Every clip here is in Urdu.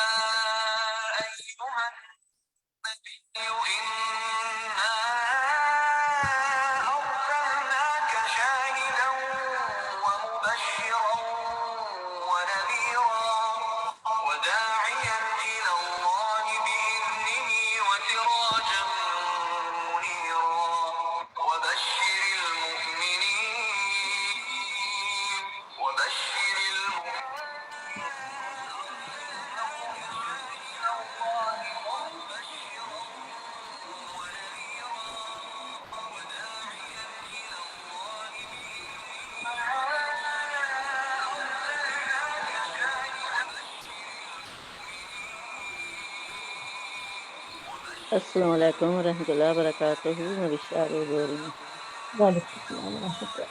أيها النبي إنا أرسلناك شاهدا ومبشرا ونذيرا وداعيا إلى الله بإذنه وسراجا منيرا وبشر المؤمنين وبشر السلام علیکم ورحمۃ اللہ وبرکاتہ. میں بشار بول رہی ہوں. وعلیکم السلام ورحمۃ اللہ.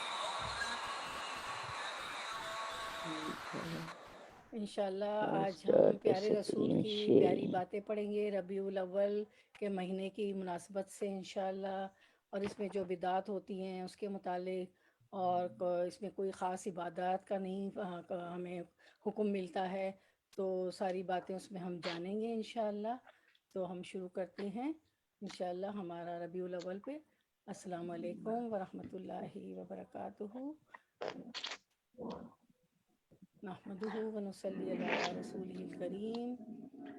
انشاءاللہ آج ہم اسٹارٹ کر پیارے سکتے رسول ہیں کی پیاری شیئرنگ. باتیں پڑھیں گے ربیع الاول کے مہینے کی مناسبت سے انشاءاللہ، اور اس میں جو بدعات ہوتی ہیں اس کے متعلق، اور اس میں کوئی خاص عبادات کا نہیں ہمیں حکم ملتا ہے، تو ساری باتیں اس میں ہم جانیں گے انشاءاللہ. تو ہم شروع کرتے ہیں انشاءاللہ ہمارا ربیع الاول پہ. السلام علیکم ورحمۃ اللہ وبرکاتہ. نحمده ونصلی علی رسولہ الکریم،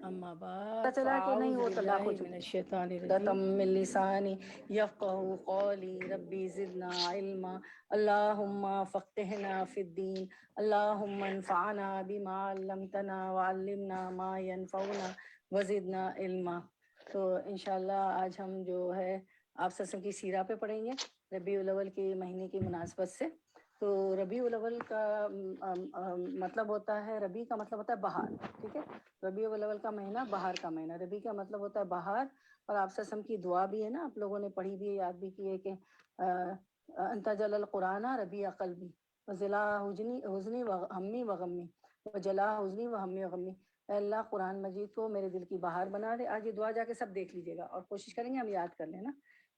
اما بعد چلا کہ نہیں فاعوذ وہ طلاق باللہ ہو من چکی الشیطان الرجیم من لسانی یفقهوا قولی ربی زدنا علما اللہم فقہنا فی الدین اللہم انفعنا بما علمتنا وعلمنا ما ينفعنا وزدنا علما. تو انشاءاللہ آج ہم جو ہے آپ سسم کی سیرہ پہ پڑھیں گے ربیع الاول کے مہینے کی مناسبت سے. تو ربیع الاول کا مطلب ہوتا ہے، ربیع کا مطلب ہوتا ہے بہار، ٹھیک ہے. ربیع الاول کا مہینہ بہار کا مہینہ، ربیع کا مطلب ہوتا ہے بہار. اور آپ سسم کی دعا بھی ہے نا، آپ لوگوں نے پڑھی بھی ہے، یاد بھی کی ہے کہ انت جل القرآن ربیع قلبی وضلا حزنی و ہمی و غمی وجلا حزنی و ہمی و غمی. اے اللہ قرآن مجید کو میرے دل کی بہار بنا دے. آج یہ دعا جا کے سب دیکھ لیجیے گا اور کوشش کریں گے ہم یاد کر لیں نا،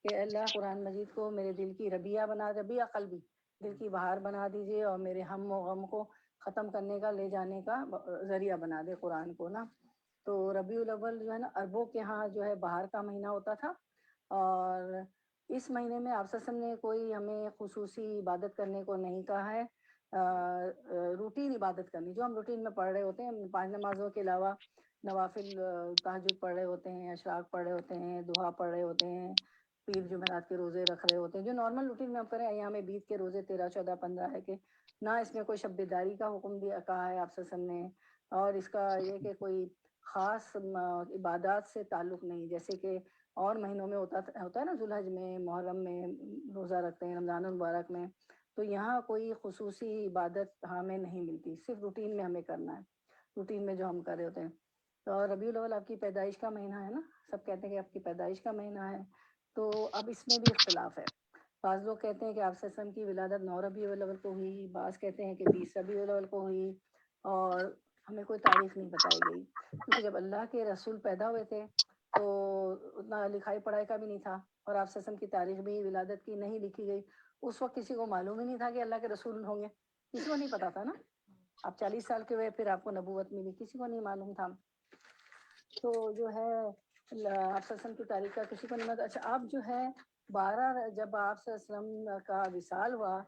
کہ اللہ قرآن مجید کو میرے دل کی ربیع بنا دے، ربیع قلبی دل کی بہار بنا دیجیے، اور میرے ہم و غم کو ختم کرنے کا، لے جانے کا ذریعہ بنا دے قرآن کو نا. تو ربیع الاول جو ہے نا عربوں کے ہاں جو ہے بہار کا مہینہ ہوتا تھا، اور اس مہینے میں آپ وسلم نے کوئی ہمیں خصوصی عبادت کرنے کو نہیں کہا ہے. روٹین عبادت کرنی جو ہم روٹین میں پڑھ رہے ہوتے ہیں، 5 نمازوں کے علاوہ نوافل تہجد پڑھ رہے ہوتے ہیں، اشراق پڑھ رہے ہوتے ہیں، دعا پڑھ رہے ہوتے ہیں، پیر جمعرات کے روزے رکھ رہے ہوتے ہیں، جو نارمل روٹین میں ہم کریں. ایام بیت کے روزے 13 14 15 ہے کہ نہ اس میں کوئی شب بیداری کا حکم دیا کہا ہے آپ وسلم نے، اور اس کا یہ کہ کوئی خاص عبادات سے تعلق نہیں، جیسے کہ اور مہینوں میں ہوتا ہے نا، ذوالحج میں، محرم میں روزہ رکھتے ہیں، رمضان المبارک میں. تو یہاں کوئی خصوصی عبادت ہمیں نہیں ملتی، صرف روٹین میں ہمیں کرنا ہے، روٹین میں جو ہم کر رہے ہوتے ہیں. تو ربیع الاول آپ کی پیدائش کا مہینہ ہے نا، سب کہتے ہیں کہ آپ کی پیدائش کا مہینہ ہے. تو اب اس میں بھی اختلاف ہے. بعض لوگ کہتے ہیں کہ آپ وسلم کی ولادت 9 ربیع الاول کو ہوئی، بعض کہتے ہیں کہ 20 ربیع الاول کو ہوئی، اور ہمیں کوئی تاریخ نہیں بتائی گئی، کیونکہ جب اللہ کے رسول پیدا ہوئے تھے تو اتنا لکھائی پڑھائی کا بھی نہیں تھا، اور آپ وسلم کی تاریخ بھی ولادت کی نہیں لکھی گئی. اس وقت کسی کو معلوم ہی نہیں تھا کہ اللہ کے رسول ہوں گے، کسی کو نہیں پتا تھا نا. آپ 40 سال کے ہوئے پھر آپ کو نبوت ملی، کسی کو نہیں معلوم تھا. تو جو ہے آپ وسلم کی تاریخ کا کسی کو نہیں معلوم. اچھا، آپ جو ہے 12 جب آپ صلی اللہ علیہ وسلم کا وصال ہوا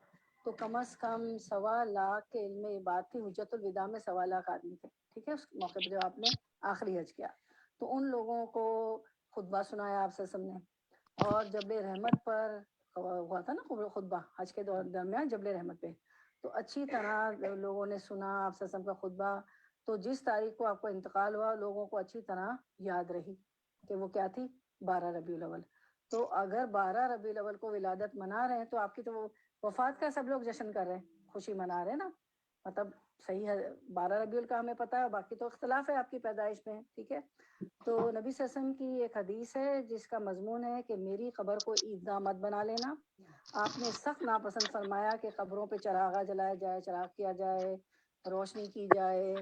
تو کم از کم 1.25 کے علم بات تھی. حجت الوداع میں 1.25 آدمی تھے، ٹھیک ہے. اس موقع پہ جب آپ نے آخری حج کیا تو ان لوگوں کو خطبہ سنایا آپ صلی اللہ علیہ وسلم نے. اور جبل رحمت پر ہوا تھا نا خطبہ حج کے درمیان جبل رحمت پہ، تو اچھی طرح لوگوں نے سنا آپ صلی اللہ علیہ وسلم کا خطبہ. تو جس تاریخ کو آپ کو انتقال ہوا لوگوں کو اچھی طرح یاد رہی کہ وہ کیا تھی، 12 ربیع الاول. تو اگر 12 ربیع الاول کو ولادت منا رہے ہیں تو آپ کی تو وفات کا سب لوگ جشن کر رہے ہیں، خوشی منا رہے ہیں نا، مطلب صحیح ہے. 12 ربیع الاول کا ہمیں پتہ ہے، باقی تو اختلاف ہے آپ کی پیدائش میں، ٹھیک ہے. تو نبی صلی اللہ علیہ وسلم کی ایک حدیث ہے جس کا مضمون ہے کہ میری قبر کو عیدگاہ مت بنا لینا. آپ نے سخت ناپسند فرمایا کہ قبروں پہ چراغاں جلایا جائے، چراغ کیا جائے، روشنی کی جائے،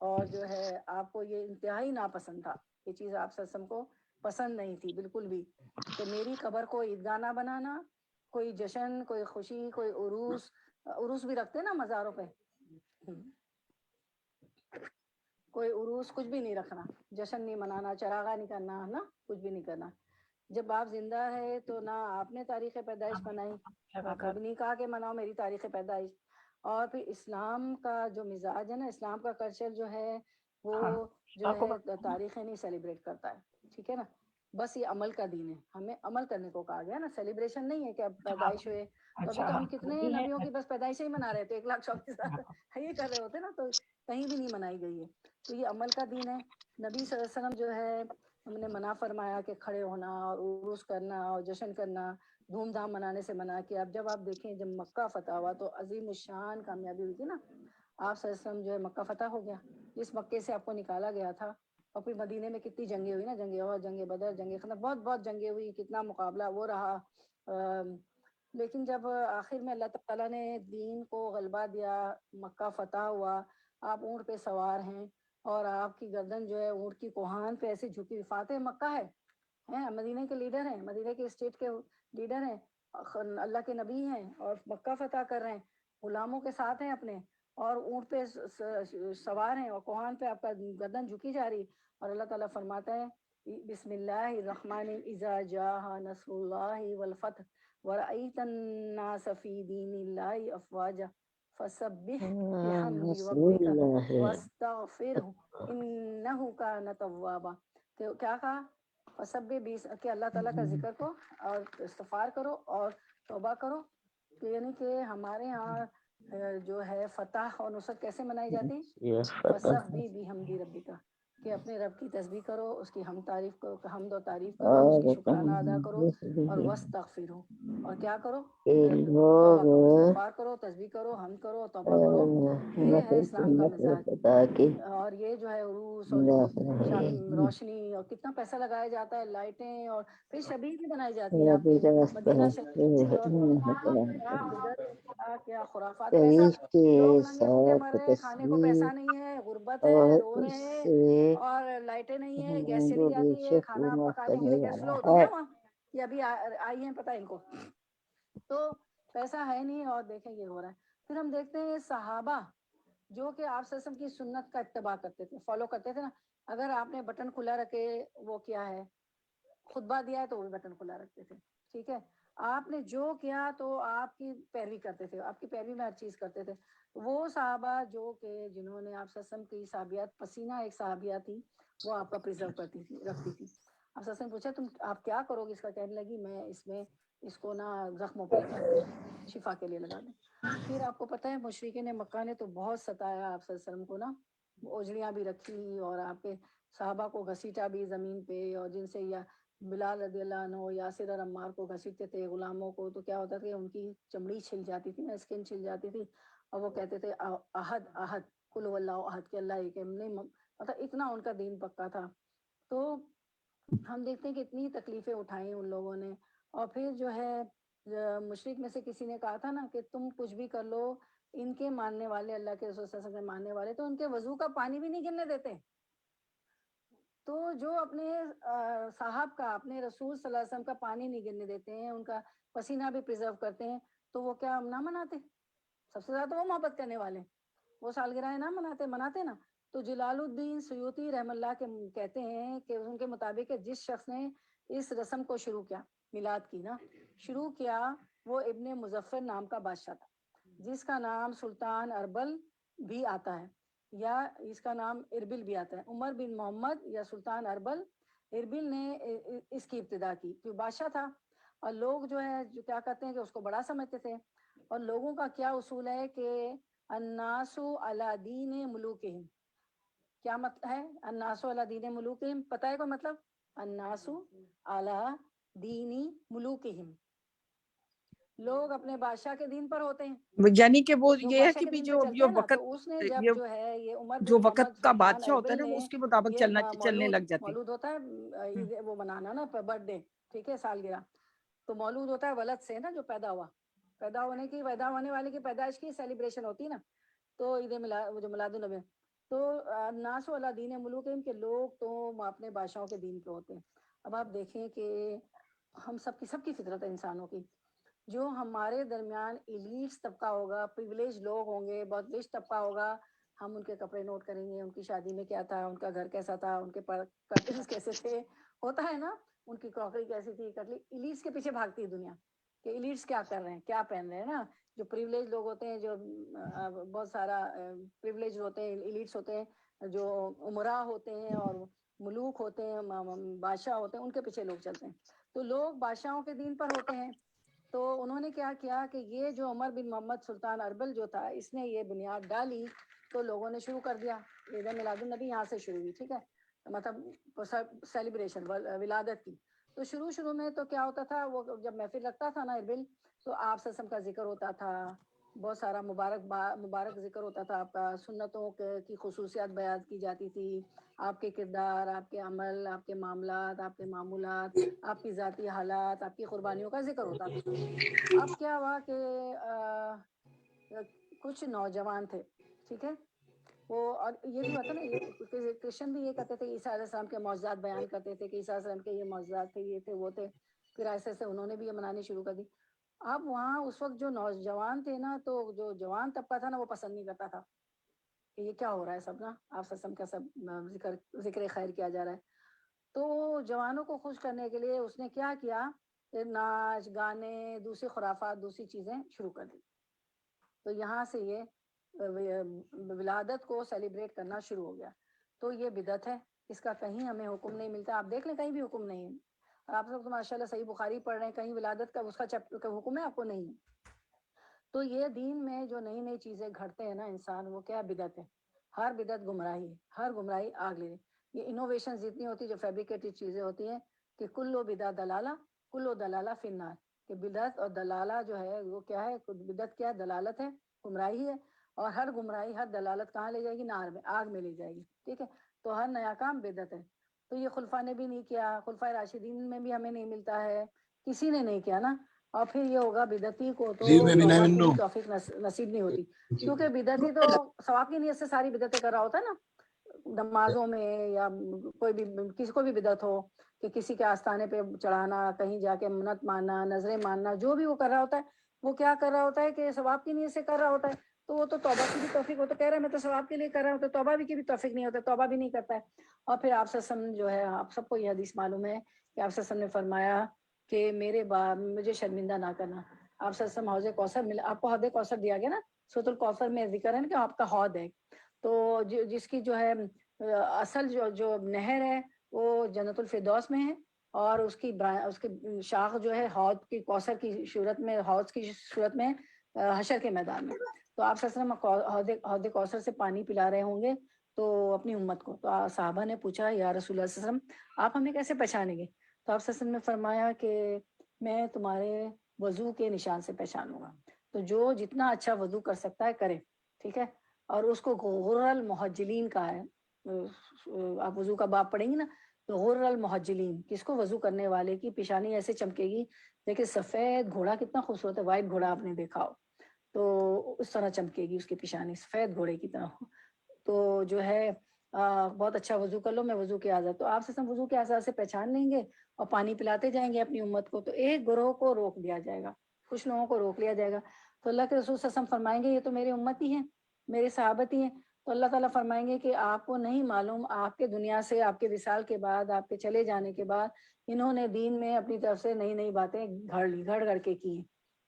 اور جو ہے آپ کو یہ انتہائی ناپسند تھا. یہ چیز آپ صلی اللہ علیہ وسلم کو پسند نہیں تھی بالکل بھی، کہ میری قبر کو عیدگاہ نہ بنانا. کوئی جشن، کوئی خوشی، کوئی عروس بھی رکھتے نا مزاروں پہ. کوئی عروس کچھ بھی نہیں رکھنا، جشن نہیں منانا، چراغا نہیں کرنا، نا کچھ بھی نہیں کرنا۔ جب آپ زندہ ہے تو نہ آپ نے تاریخ پیدائش منائی، آپ نے بھی نہیں کہا کہ مناؤ میری تاریخ پیدائش۔ اور پھر اسلام کا جو مزاج ہے نا، اسلام کا کلچر جو ہے وہ جو ہے تاریخیں نہیں سیلیبریٹ کرتا ہے، ٹھیک ہے نا، بس یہ عمل کا دین ہے، ہمیں عمل کرنے کو کہا گیا نا، سیلیبریشن نہیں ہے کہ اب پیدائش ہوئے تو ابھی تو ہم کتنے نبیوں کی بس پیدائشیں ہی منا رہے تھے، 1,24,000 یہ کر رہے ہوتے نا، تو کہیں بھی نہیں منائی گئی ہے۔ تو یہ عمل کا دین ہے۔ نبی صلی اللہ علیہ وسلم جو ہے ہم نے منع فرمایا کہ کھڑے ہونا اور عروس کرنا اور جشن کرنا، دھوم دھام منانے سے منع کیا۔ اب جب آپ دیکھیں جب مکہ فتح ہوا تو عظیم الشان کامیابی ہوئی تھی نا، آپ صلی اللہ علیہ وسلم جو ہے مکہ فتح ہو گیا، جس مکے سے آپ کو نکالا گیا تھا۔ اور پھر مدینے میں کتنی جنگیں ہوئی نا، جنگ احد، جنگ بدر، جنگ خندق، بہت بہت جنگیں ہوئی، کتنا مقابلہ وہ رہا۔ لیکن جب آخر میں اللہ تعالیٰ نے دین کو غلبہ دیا، مکہ فتح ہوا، آپ اونٹ پہ سوار ہیں اور آپ کی گردن جو ہے اونٹ کی کوہان پہ ایسے جھکی ہوئی، فاتح مکہ ہے، ہیں مدینے کے لیڈر ہیں، مدینے کے اسٹیٹ کے لیڈر ہیں، اللہ کے نبی ہیں اور مکہ فتح کر رہے ہیں، غلاموں کے ساتھ ہیں اپنے، اور اونٹ پہ سوار ہیں اور کوہان پہ آپ کا گردن جھکی جا رہی، اور اللہ تعالیٰ فرماتا ہے بسم اللہ الرحمن اذا جاء نصر اللہ والفتح ورأیت الناس فی دین اللہ افواجا فسبح بحمد ربک واستغفرہ انہ کان توابا۔ تو کیا کہا؟ فسبح، کہ اللہ تعالیٰ کا ذکر کرو اور استغفار کرو اور توبہ کرو۔ تو یعنی کہ ہمارے ہاں جو ہے فتح اور نصرت کیسے منائی جاتی؟ فسبح بحمد ربک، کہ اپنے رب کی تسبیح کرو، اس کی حمد و تعریف کرو، اس کی شکرانہ ادا کرو، اور واستغفرہ، اور کیا کرو؟ توبہ کرو، استغفار کرو، تسبیح کرو، حمد کرو، توبہ کرو۔ یہ ہے اسلام کا مزاج۔ اور یہ جو ہے عروس اور روشنی اور کتنا پیسہ لگایا جاتا ہے، لائٹیں، اور پھر شبیہ بھی بنائی جاتی ہے آپ کی مدینہ شریف، اور کیا بدعت، کیا خرافات، پیسہ، لوگ ننگے بھوکے مر رہے ہیں، کھانے کو پیسہ نہیں ہے، غربت ہے، رو رہے ہیں، اور لائٹیں نہیں ہے، گیس چلی جاتی ہے، کھانا پکانے کے لیے گیس فلو ہوتی ہے نا وہاں، یہ ابھی آئی ہیں پتہ ان کو، تو پیسہ ہے نہیں، اور دیکھیں یہ ہو رہا ہے۔ پھر ہم دیکھتے ہیں صحابہ جو کہ آپ صلی اللہ علیہ وسلم کی سنت کا اتباع کرتے تھے، فالو کرتے تھے نا، اگر آپ نے بٹن کھلا رکھے، وہ کیا ہے، خطبہ دیا ہے تو وہ بھی بٹن کھلا رکھتے تھے، ٹھیک ہے، آپ نے جو کیا تو آپ کی پیروی کرتے تھے، آپ کی پیروی میں ہر چیز کرتے تھے۔ وہ صحابہ جو کہ جنہوں نے آپ صلی اللہ علیہ وسلم کی صحابیات، پسینہ ایک صحابیہ تھی، وہ آپ کا پریزرو کرتی تھی، رکھتی تھی۔ آپ صلی اللہ علیہ وسلم پوچھا تم آپ کیا کرو گے اس کا؟ کہنے لگی میں اس کو نا زخموں پہ لگا دوں، شفا کے لیے لگا دوں۔ پھر آپ کو پتہ ہے مشرکین مکہ نے تو بہت ستایا آپ صلی اللہ علیہ وسلم کو نا، اوجڑیاں بھی رکھی اور آپ کے صحابہ کو گھسیٹا بھی زمین پہ، اور جن سے یا بلال رضی اللہ عنہ، یاسر اور عمار کو گھسیٹتے تھے غلاموں کو، تو کیا ہوتا تھا کہ ان کی چمڑی چھل جاتی تھی نا، اسکن چھل جاتی تھی، اور وہ کہتے تھے احد احد قل هو اللہ احد، کہ اللہ ایک ہے، نہیں مطلب اتنا ان کا دین پکا تھا۔ تو ہم دیکھتے ہیں کہ اتنی تکلیفیں اٹھائیں ان لوگوں نے، اور پھر جو ہے مشرک میں سے کسی نے کہا تھا نا کہ تم کچھ بھی کر لو، ان کے ماننے والے، اللہ کے رسول صلی اللہ علیہ وسلم کے ماننے والے تو ان کے وضو کا پانی بھی نہیں گرنے دیتے۔ تو جو اپنے صاحب کا، اپنے رسول صلی اللہ علیہ وسلم کا پانی نہیں گرنے دیتے ہیں، ان کا پسینہ بھی پریزرو کرتے ہیں، تو وہ کیا نہ مناتے؟ سب سے زیادہ وہ محبت کرنے والے، وہ سالگرہ نہ مناتے نا۔ تو جلال الدین سیوطی رحم اللہ کے کہتے ہیں کہ ان کے مطابق کہ جس شخص نے اس رسم کو شروع کیا، میلاد کی نا شروع کیا، وہ ابن مظفر نام کا بادشاہ تھا، جس کا نام سلطان اربل بھی آتا ہے، یا اس کا نام اربل بھی آتا ہے، عمر بن محمد یا سلطان اربل اربل نے اس کی ابتدا کی، جو بادشاہ تھا، اور لوگ جو ہے جو کیا کرتے ہیں کہ اس کو بڑا سمجھتے تھے، اور لوگوں کا کیا اصول ہے کہ الناس علی دین ملوکہم، کیا مطلب ہے الناس علی دین ملوکہم؟ پتہ ہے کوئی مطلب؟ الناس علی دین ملوکہم، لوگ اپنے بادشاہ کے دین پر ہوتے ہیں، یعنی کہ وہ جو یہ ہے بادشاہ کہ کے بھی دین پہ جو چلتے جو ہیں نا، وقت تو اس نے جب یہ جو ہے یہ عمر جو بن محمد وقت کا سلطان بادشاہ ہوتا ہے اربل نا وہ نے اس کے مطابق یہ چلنے لگ جاتے مولود ہوتا ہے وہ منانا نا برتھ ڈے، ٹھیک ہے، سالگرہ، تو مولود ہوتا ہے ولد سے نا، جو پیدا ہوا، پیدا ہونے والے کی پیدائش کی سیلیبریشن ہوتی ہے نا، تو عید جو میلاد النبی، تو الناس علی دین ملوکہم، کے لوگ تو اپنے بادشاہوں کے دین پہ ہوتے ہیں۔ اب آپ دیکھیں کہ ہم سب کی فطرت ہے انسانوں کی، جو ہمارے درمیان ایلیٹس طبقہ ہوگا، پریویلیج لوگ ہوں گے، بہت رچ طبقہ ہوگا، ہم ان کے کپڑے نوٹ کریں گے، ان کی شادی میں کیا تھا، ان کا گھر کیسا تھا، ان کے کرٹنس کیسے تھے، ہوتا ہے نا، ان کی کراکری کیسی تھی، کٹلی ایلیٹس کے پیچھے بھاگتی ہے دنیا کہ ایلیٹس کیا کر رہے ہیں، کیا پہن رہے ہیں نا. جو پریولیج لوگ ہوتے ہیں، جو بہت سارا پریولیج ہوتے ہیں، ایلیٹس ہوتے ہیں، جو عمراء ہوتے ہیں اور ملوک ہوتے ہیں، بادشاہ ہوتے ہیں، ان کے پیچھے لوگ چلتے ہیں. تو لوگ بادشاہوں کے دین پر ہوتے ہیں. تو انہوں نے کیا کیا کہ یہ جو عمر بن محمد سلطان اربل جو تھا، اس نے یہ بنیاد ڈالی. تو لوگوں نے شروع کر دیا. عید میلاد النبی یہاں سے شروع ہوئی، ٹھیک ہے، مطلب سیلیبریشن ولادت کی. تو شروع میں تو کیا ہوتا تھا، وہ جب محفل لگتا تھا نا اربل، تو آپ سسم کا ذکر ہوتا تھا، بہت سارا مبارک ذکر ہوتا تھا آپ کا، سنتوں کی خصوصیات بیان کی جاتی تھی، آپ کے کردار، آپ کے عمل، آپ کے معاملات، آپ کے معمولات، آپ کی ذاتی حالات، آپ کی قربانیوں کا ذکر ہوتا تھا. اب کیا ہوا کہ کچھ نوجوان تھے، ٹھیک ہے، وہ، اور یہ بھی ہوتا نا، یہ کرسچن بھی یہ کہتے تھے کہ عیسیٰ علیہ السلام کے معجزات بیان کرتے تھے کہ عیسیٰ علیہ السلام کے یہ معجزات تھے، یہ تھے، وہ تھے. پھر ایسے انہوں نے بھی یہ منانی شروع کر دی. اب وہاں اس وقت جو نوجوان تھے نا، تو جو جوان طبقہ تھا نا، وہ پسند نہیں کرتا تھا کہ یہ کیا ہو رہا ہے سب نا، آپ سسم کا سب ذکر خیر کیا جا رہا ہے. تو جوانوں کو خوش کرنے کے لیے اس نے کیا کیا کہ ناچ گانے، دوسری خرافات، دوسری چیزیں شروع کر دی. تو یہاں سے یہ ولادت کو سیلیبریٹ کرنا شروع ہو گیا. تو یہ بدعت ہے، اس کا کہیں ہمیں حکم نہیں ملتا. آپ دیکھ لیں کہیں بھی حکم نہیں ہے. آپ لوگ تو ماشاء اللہ صحیح بخاری پڑھ رہے ہیں، کہیں ولادت کا اس کا حکم ہے آپ کو؟ نہیں. تو یہ دین میں جو نئی نئی چیزیں گھڑتے ہیں نا انسان، وہ کیا بدعت ہے. ہر بدعت گمراہی ہے، ہر گمراہی آگ لے. یہ انوویشن جتنی ہوتی، جو فیبریکیٹڈ چیزیں ہوتی ہیں، کہ کلو بدعت دلالہ، کلو دلالہ فی النار، کہ بدعت اور دلالہ جو ہے وہ کیا ہے، بدعت کیا دلالت ہے، گمراہی ہے، اور ہر گمراہی، ہر دلالت کہاں لے جائے گی؟ نار میں، آگ میں لے جائے گی. ٹھیک ہے، تو ہر نیا کام بدعت ہے. تو یہ خلفاء نے بھی نہیں کیا، خلفاء راشدین میں بھی ہمیں نہیں ملتا ہے، کسی نے نہیں کیا نا. اور پھر یہ ہوگا بدعتی کو تو توبہ کی بھی توفیق نصیب نہیں ہوتی، کیونکہ بدعتی تو ثواب کی نیت سے ساری بدعتیں کر رہا ہوتا ہے نا. نمازوں میں یا کوئی بھی، کسی کو بھی بدعت ہو کہ کسی کے آستانے پہ چڑھانا، کہیں جا کے منت ماننا، نظریں ماننا، جو بھی وہ کر رہا ہوتا ہے، وہ کیا کر رہا ہوتا ہے کہ ثواب کی نیت سے کر رہا ہوتا ہے. تو وہ تو توبہ کی بھی توفیق، وہ تو کہہ رہا ہے میں تو ثواب کے لیے کر رہا ہوں، تو توبہ بھی کی بھی توفیق نہیں ہوتا، توبہ بھی نہیں کرتا ہے. اور پھر آپ وسلم جو ہے، آپ سب کو یہ حدیث معلوم ہے کہ آپ وسلم نے فرمایا کہ میرے مجھے شرمندہ نہ کرنا. آپ وسلم حوض کوثر ملا، آپ کو حوض کوثر دیا گیا نا، سورۃ الکوثر میں ذکر ہے نا کہ آپ کا حوض ہے. تو جس کی جو ہے اصل جو نہر ہے وہ جنت الفردوس میں ہے، اور اس کی شاخ جو ہے حوض کی کوثر کی صورت میں، حوض کی صورت میں حشر کے میدان میں. تو آپ صلی اللہ علیہ وسلم حوض کوثر سے پانی پلا رہے ہوں گے تو اپنی امت کو. تو صحابہ نے پوچھا یا رسول اللہ صلی اللہ علیہ وسلم آپ ہمیں کیسے پہچانیں گے؟ تو آپ صلی اللہ علیہ وسلم نے فرمایا کہ میں تمہارے وضو کے نشان سے پہچانوں گا. تو جو جتنا اچھا وضو کر سکتا ہے کرے، ٹھیک ہے. اور اس کو غر المحجلین کا ہے، آپ وضو کا باب پڑھیں گی نا، تو غر المحجلین، کس کو؟ وضو کرنے والے کی پیشانی ایسے چمکے گی. دیکھیں سفید گھوڑا کتنا خوبصورت ہے، وائٹ گھوڑا آپ نے دیکھا ہو، تو اس طرح چمکے گی اس کی پیشانی، سفید گھوڑے کی طرح. تو جو ہے بہت اچھا وضو کر لو، میں وضو کے آزاد. تو آپ سے سب وضو کے آزاد سے پہچان لیں گے اور پانی پلاتے جائیں گے اپنی امت کو، تو ایک گروہ کو روک دیا جائے گا، کچھ لوگوں کو روک لیا جائے گا. تو اللہ کے رسول صلی اللہ علیہ وسلم فرمائیں گے یہ تو میرے امتی ہیں، میرے صحابتی ہیں. تو اللہ تعالیٰ فرمائیں گے کہ آپ کو نہیں معلوم، آپ کے دنیا سے، آپ کے وصال کے بعد، آپ کے چلے جانے کے بعد انہوں نے دین میں اپنی طرف سے نئی نئی باتیں گھڑ کے کی.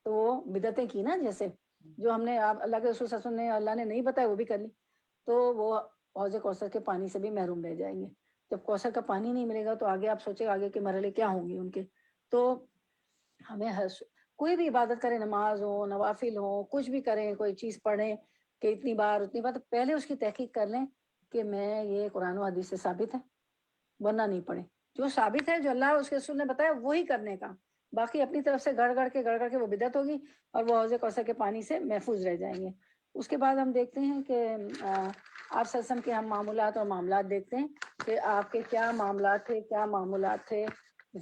تو وہ بدعتیں کی نا، جیسے جو ہم نے اللہ کے رسول صلی اللہ علیہ وسلم نے، اللہ نے نہیں بتایا وہ بھی کر لی، تو وہ حوض کوثر کے پانی سے بھی محروم رہ جائیں گے. جب کوثر کا پانی نہیں ملے گا تو آگے آپ سوچیں آگے کے مرحلے کیا ہوں گے ان کے. تو ہمیں کوئی بھی عبادت کریں، نماز ہو، نوافل ہو، کچھ بھی کریں، کوئی چیز پڑھیں کہ اتنی بار اتنی بار، تو پہلے اس کی تحقیق کر لیں کہ میں یہ قرآن و حدیث سے ثابت ہے، ورنہ نہیں پڑھیں. جو ثابت ہے، جو اللہ اس کے رسول نے بتایا وہی کرنے کا. باقی اپنی طرف سے گڑ کے وہ بدعت ہوگی اور وہ حوض کوثر کے پانی سے محفوظ رہ جائیں گے. اس کے بعد ہم دیکھتے ہیں کہ آپ صلی اللہ علیہ وسلم کے ہم معمولات اور معاملات دیکھتے ہیں کہ آپ کے کیا معاملات تھے، کیا معمولات تھے،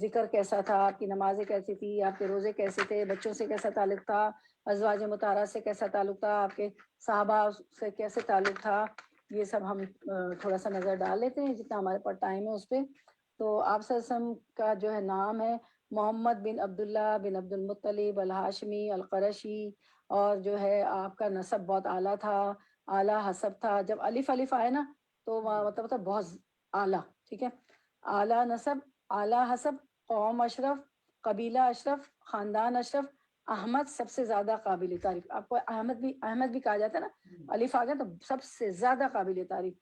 ذکر کیسا تھا، آپ کی نمازیں کیسی تھی، آپ کے روزے کیسے تھے، بچوں سے کیسا تعلق تھا، ازواج مطہرات سے کیسا تعلق تھا، آپ کے صحابہ سے کیسے تعلق تھا. یہ سب ہم تھوڑا سا نظر ڈال لیتے ہیں جتنا ہمارے پاس ٹائم ہے اس پہ. تو آپ صلی اللہ علیہ وسلم کا جو ہے نام ہے محمد بن عبداللہ بن عبد المطلب الہاشمی القرشی، اور جو ہے آپ کا نسب بہت اعلیٰ تھا. اعلیٰ حسب تھا. جب الف الف آئے نا تو مطلب ہوتا ہے بہت اعلیٰ. ٹھیک ہے. اعلیٰ نسب، اعلیٰ حسب، قوم اشرف، قبیلہ اشرف، خاندان اشرف، احمد سب سے زیادہ قابل تعریف. آپ کو احمد بھی کہا جاتا ہے نا، الف آ گیا تو سب سے زیادہ قابل تعریف.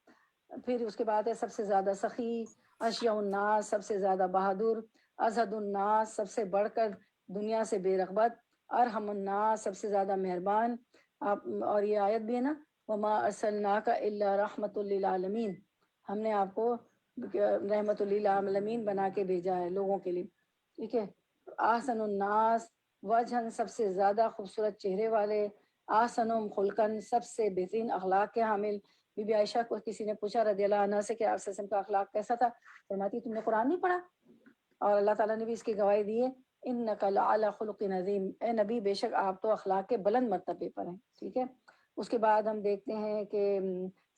پھر اس کے بعد ہے سب سے زیادہ سخی، اشیاء الناس سب سے زیادہ بہادر، ازہد الناس سب سے بڑھ کر دنیا سے بے رغبت، ارحم الناس سب سے زیادہ مہربان. آپ اور یہ آیت بھی ہے نا، وما ارسلناک الا رحمۃ للعالمین، ہم نے آپ کو رحمۃ للعالمین بنا کے بھیجا ہے لوگوں کے لیے. ٹھیک ہے. احسن الناس وجہن سب سے زیادہ خوبصورت چہرے والے، احسنہم خلقن سب سے بہترین اخلاق کے حامل. بی بی عائشہ کو کسی نے پوچھا رضی اللہ عنہ سے کہ آپ صلی اللہ علیہ وسلم کا اخلاق کیسا تھا، فرماتی تم نے قرآن نہیں پڑھا؟ اور اللہ تعالیٰ نے بھی اس کی گواہی دی ہے، انک لعلی خلق عظیم، اے نبی بے شک آپ تو اخلاق کے بلند مرتبے پر ہیں. ٹھیک ہے. اس کے بعد ہم دیکھتے ہیں کہ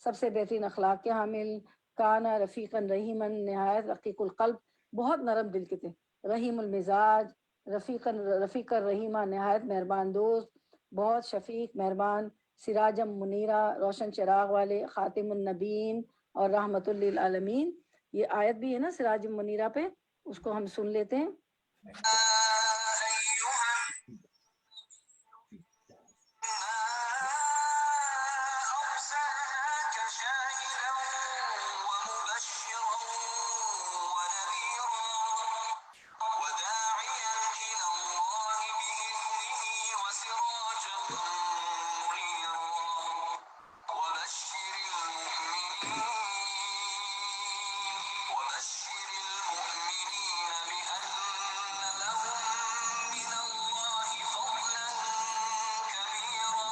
سب سے بہترین اخلاق کے حامل، کانا رفیقاً رحیماً نہایت رقیق القلب، بہت نرم دل کے تھے. رحیم المزاج، رفیق الرحیمہ نہایت مہربان دوست، بہت شفیق مہربان، سراجم منیرہ روشن چراغ والے، خاتم النبیین اور رحمت للعالمین. یہ آیت بھی ہے نا سراج منیرہ پہ، اس کو ہم سن لیتے ہیں. أرسلناك شاهدا ومبشرا ونذيرا وداعيا إلى الله بإذنه وسراجا منيرا وبشر المؤمنين بأن لهم من الله فضلا كبيرا.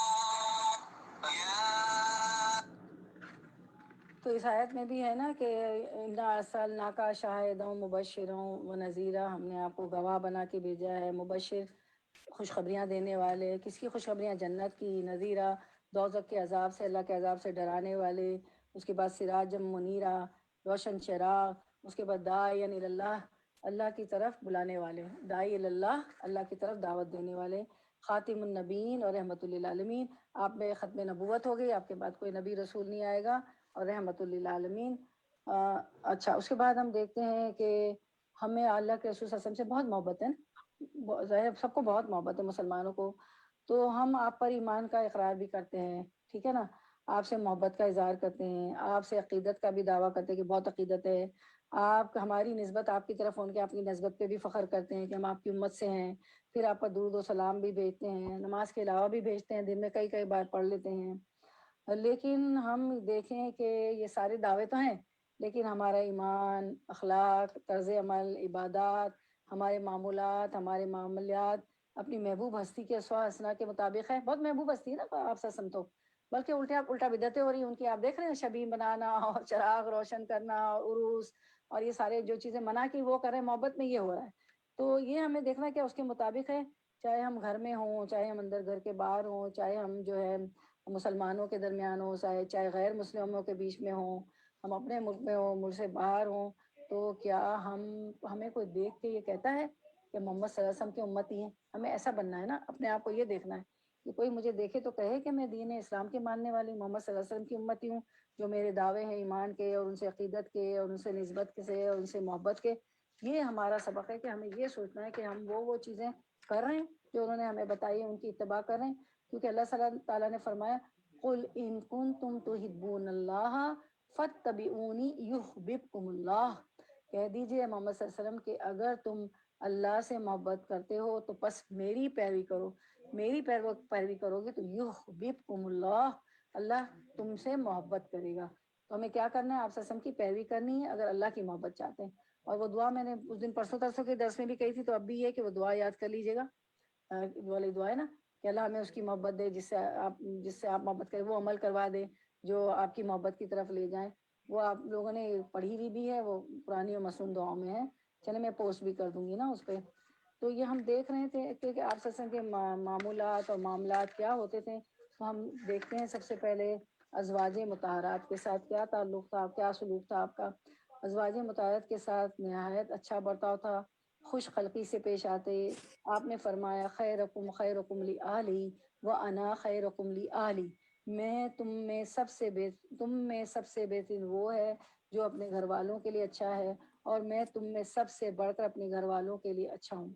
تو اس آیت میں بھی ہے نا کہ انا ارسلناک شاہدا مبشرا و نذیرا، ہم نے آپ کو گواہ بنا کے بھیجا ہے، مبشر خوشخبریاں دینے والے. کس کی خوشخبریاں؟ جنت کی. نذیرا دوزخ کے عذاب سے، اللہ کے عذاب سے ڈرانے والے. اس کے بعد سراجم منیرا روشن چراغ. اس کے بعد داعیا الی اللہ، اللہ کی طرف بلانے والے. داعی الی اللہ، اللہ کی طرف دعوت دینے والے. خاتم النبیین اور رحمت للعالمین، آپ میں ختم نبوت ہو گئی، آپ کے بعد کوئی نبی رسول نہیں آئے گا، اور رحمت للعالمین. اچھا اس کے بعد ہم دیکھتے ہیں کہ ہمیں اللہ کے رسول صلی اللہ علیہ وسلم سے بہت محبت ہے، ظاہر سب کو بہت محبت ہے مسلمانوں کو. تو ہم آپ پر ایمان کا اقرار بھی کرتے ہیں. ٹھیک ہے نا. آپ سے محبت کا اظہار کرتے ہیں، آپ سے عقیدت کا بھی دعویٰ کرتے ہیں کہ بہت عقیدت ہے. آپ ہماری نسبت آپ کی طرف ان کے اپنی نسبت پہ بھی فخر کرتے ہیں کہ ہم آپ کی امت سے ہیں. پھر آپ پر درود و سلام بھی بھیجتے ہیں، نماز کے علاوہ بھی بھیجتے ہیں، دن میں کئی کئی بار پڑھ لیتے ہیں. لیکن ہم دیکھیں کہ یہ سارے دعوے تو ہیں، لیکن ہمارا ایمان، اخلاق، طرز عمل، عبادات، ہمارے معمولات، ہمارے معاملات اپنی محبوب ہستی کے اسوا حسنہ کے مطابق ہے. بہت محبوب ہستی ہے نا آپ سے تو، بلکہ الٹا بدعتیں ہو رہی ہیں ان کی. آپ دیکھ رہے ہیں شبیہ بنانا اور چراغ روشن کرنا اور عروس اور یہ سارے جو چیزیں منع کی وہ کر رہے ہیں، محبت میں یہ ہو رہا ہے. تو یہ ہمیں دیکھنا ہے کہ اس کے مطابق ہے، چاہے ہم گھر میں ہوں، چاہے ہم اندر گھر کے باہر ہوں، چاہے ہم جو ہے مسلمانوں کے درمیان ہوں، چاہے غیر مسلموں کے بیچ میں ہوں، ہم اپنے ملک میں ہوں، ملک سے باہر ہوں. تو کیا ہمیں کوئی دیکھ کے یہ کہتا ہے کہ محمد صلی اللہ علیہ وسلم کی امتی ہیں؟ ہمیں ایسا بننا ہے نا، اپنے آپ کو یہ دیکھنا ہے کہ کوئی مجھے دیکھے تو کہے کہ میں دین اسلام کے ماننے والی محمد صلی اللہ علیہ وسلم کی امتی ہوں، جو میرے دعوے ہیں ایمان کے اور ان سے عقیدت کے اور ان سے نسبت سے اور ان سے محبت کے. یہ ہمارا سبق ہے کہ ہمیں یہ سوچنا ہے کہ ہم وہ چیزیں کر رہے ہیں جو انہوں نے ہمیں بتائی ہے، ان کی اتباع کر رہے ہیں. کیونکہ اللہ تعالیٰ نے فرمایا قل ان کنتم تحبون اللہ فاتبعونی یحببکم اللہ، کہہ دیجئے محمد صلی اللہ علیہ وسلم کہ اگر تم اللہ سے محبت کرتے ہو تو بس میری پیروی کرو، میری پیروی کرو گے تو یحببکم اللہ، اللہ تم سے محبت کرے گا. تو ہمیں کیا کرنا ہے؟ آپ صلی اللہ علیہ وسلم کی پیروی کرنی ہے اگر اللہ کی محبت چاہتے ہیں. اور وہ دعا میں نے اس دن پرسوں ترسوں کے درس میں بھی کہی تھی، تو اب بھی یہ کہ وہ دعا یاد کر لیجیے گا. وہ والی دعا ہے نا کہ اللہ ہمیں اس کی محبت دے جس سے آپ محبت کریں، وہ عمل کروا دے جو آپ کی محبت کی طرف لے جائیں. وہ آپ لوگوں نے پڑھی ہوئی بھی ہے، وہ پرانی اور مسنون دعاؤں میں ہے. چلے میں پوسٹ بھی کر دوں گی نا اس پہ. تو یہ ہم دیکھ رہے تھے کہ آپ سے کے معمولات اور معاملات کیا ہوتے تھے. تو ہم دیکھتے ہیں سب سے پہلے ازواج مطہرات کے ساتھ کیا تعلق تھا، کیا سلوک تھا آپ کا. ازواج مطہرات کے ساتھ نہایت اچھا برتاؤ تھا، خوش خلقی سے پیش آتے. آپ نے فرمایا خیرکم خیرکم لأہلی وأنا خیرکم لأہلی، میں تم میں سب سے بہترین وہ ہے جو اپنے گھر والوں کے لیے اچھا ہے، اور میں تم میں سب سے بڑھ کر اپنے گھر والوں کے لیے اچھا ہوں۔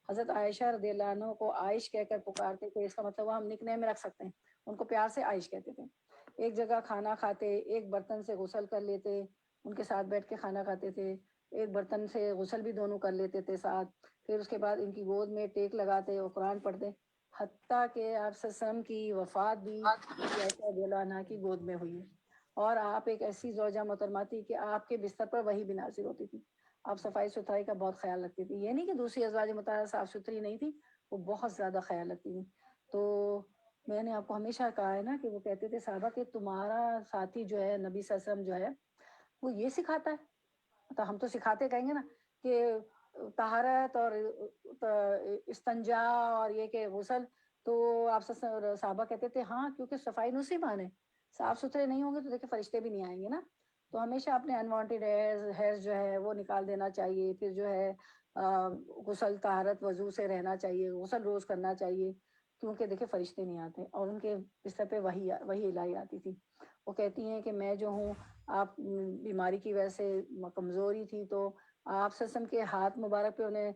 حضرت عائشہ رضی اللہ عنہ کو عائش کہہ کر پکارتے تھے، اس کا مطلب وہ ہم نک نیم میں رکھ سکتے ہیں، ان کو پیار سے عائش کہتے تھے۔ ایک جگہ کھانا کھاتے، ایک برتن سے غسل کر لیتے، ان کے ساتھ بیٹھ کے کھانا کھاتے تھے، ایک برتن سے غسل بھی دونوں کر لیتے تھے ساتھ، پھر اس کے بعد ان کی گود میں ٹیک لگاتے اور قرآن پڑھتے، حتیٰ کہ آپ صلی اللہ علیہ وسلم کی وفات بھی عائشہ رضی اللہ عنہا کی گود میں ہوئی ہے۔ اور آپ ایک ایسی زوجہ محترمہ تھی کہ آپ کے بستر پر وہی بھی نازل ہوتی تھی۔ آپ صفائی ستھرائی کا بہت خیال رکھتی تھی، یہ نہیں کہ دوسری ازواج مطہرہ صاف ستھری نہیں تھی، وہ بہت زیادہ خیال رکھتی تھی۔ تو میں نے آپ کو ہمیشہ کہا ہے نا کہ وہ کہتے تھے صحابہ کہ تمہارا ساتھی جو ہے نبی صلی اللہ علیہ وسلم جو ہے وہ یہ سکھاتا ہے، تو ہم تو سکھاتے کہیں گے نا کہ طہارت اور استنجا اور یہ کہ غسل، تو آپ صحابہ کہتے تھے ہاں کیونکہ صفائی نصیبان ہے، صاف ستھرے نہیں ہوں گے تو دیکھیں فرشتے بھی نہیں آئیں گے نا۔ تو ہمیشہ اپنے انوانٹیڈ ہیئرز جو ہے وہ نکال دینا چاہیے، پھر جو ہے غسل طہارت وضو سے رہنا چاہیے، غسل روز کرنا چاہیے، کیونکہ دیکھیں فرشتے نہیں آتے، اور ان کے بستر پہ وہی الہی آتی تھی۔ وہ کہتی ہیں کہ میں جو ہوں، آپ بیماری کی وجہ سے کمزوری تھی تو آپ صلی اللہ علیہ وسلم کے ہاتھ مبارک پہ انہیں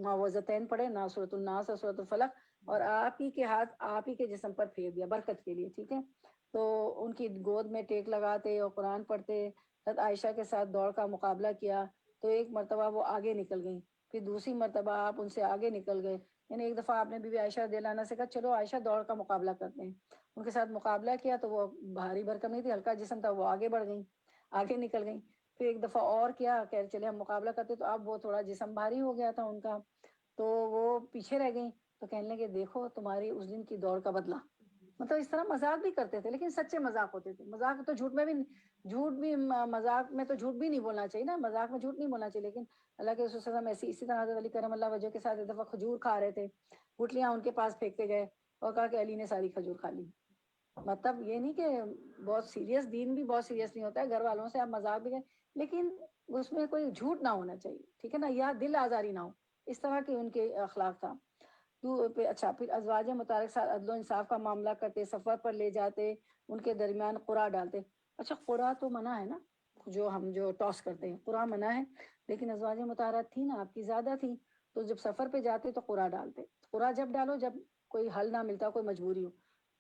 معوذتین پڑھے، نہ سورۃ الناس اور سورۃ الفلق، اور آپ ہی کے ہاتھ آپ ہی کے جسم پر پھیر دیا برکت کے لیے، ٹھیک ہے۔ تو ان کی گود میں ٹیک لگاتے اور قرآن پڑھتے۔ حضرت عائشہ کے ساتھ دوڑ کا مقابلہ کیا تو ایک مرتبہ وہ آگے نکل گئیں، پھر دوسری مرتبہ آپ ان سے آگے نکل گئے، یعنی ایک دفعہ آپ نے بی بی عائشہ رضی اللہ عنہا سے کہا چلو عائشہ دوڑ کا مقابلہ کرتے ہیں، ان کے ساتھ مقابلہ کیا تو وہ بھاری بھرکم نہیں تھی، ہلکا جسم تھا، وہ آگے بڑھ گئیں، آگے نکل گئیں۔ پھر ایک دفعہ اور کیا کہ چلے ہم مقابلہ کرتے، تو اب وہ تھوڑا جسم بھاری ہو گیا تھا ان کا، تو وہ پیچھے رہ گئیں، تو کہنے لگے دیکھو تمہاری اس دن کی دوڑ کا بدلہ۔ مطلب اس طرح مذاق بھی کرتے تھے، لیکن سچے مذاق ہوتے تھے، مذاق تو مذاق میں تو جھوٹ بھی نہیں بولنا چاہیے نا، مذاق میں جھوٹ نہیں بولنا چاہیے، لیکن اللہ کے رسول صلی اللہ علیہ وسلم اسی طرح حضرت علی کرم اللہ وجہ کے ساتھ ایک دفعہ کھجور کھا رہے تھے، گٹلیاں ان کے پاس پھینکتے گئے اور کہا کہ علی نے ساری کھجور کھا لی۔ مطلب یہ نہیں کہ بہت سیریس، دین بھی بہت سیریس نہیں ہوتا ہے، گھر والوں سے آپ مذاق بھی کریں لیکن اس میں کوئی جھوٹ نہ ہونا چاہیے، ٹھیک ہے نا، یا دل آزاری نہ ہو، اس طرح کے ان کے اخلاق تھا۔ اچھا، پھر ازواج مطارق ساتھ عدل و انصاف کا معاملہ کرتے، سفر پر لے جاتے، ان کے درمیان قرعہ ڈالتے۔ اچھا قرعہ تو منع ہے نا، جو ٹاس کرتے ہیں قرعہ منع ہے، لیکن ازواج مطہرات تھی نا آپ کی زیادہ تھی، تو جب سفر پہ جاتے تو قرعہ ڈالتے۔ قرعہ جب ڈالو جب کوئی حل نہ ملتا، کوئی مجبوری ہو،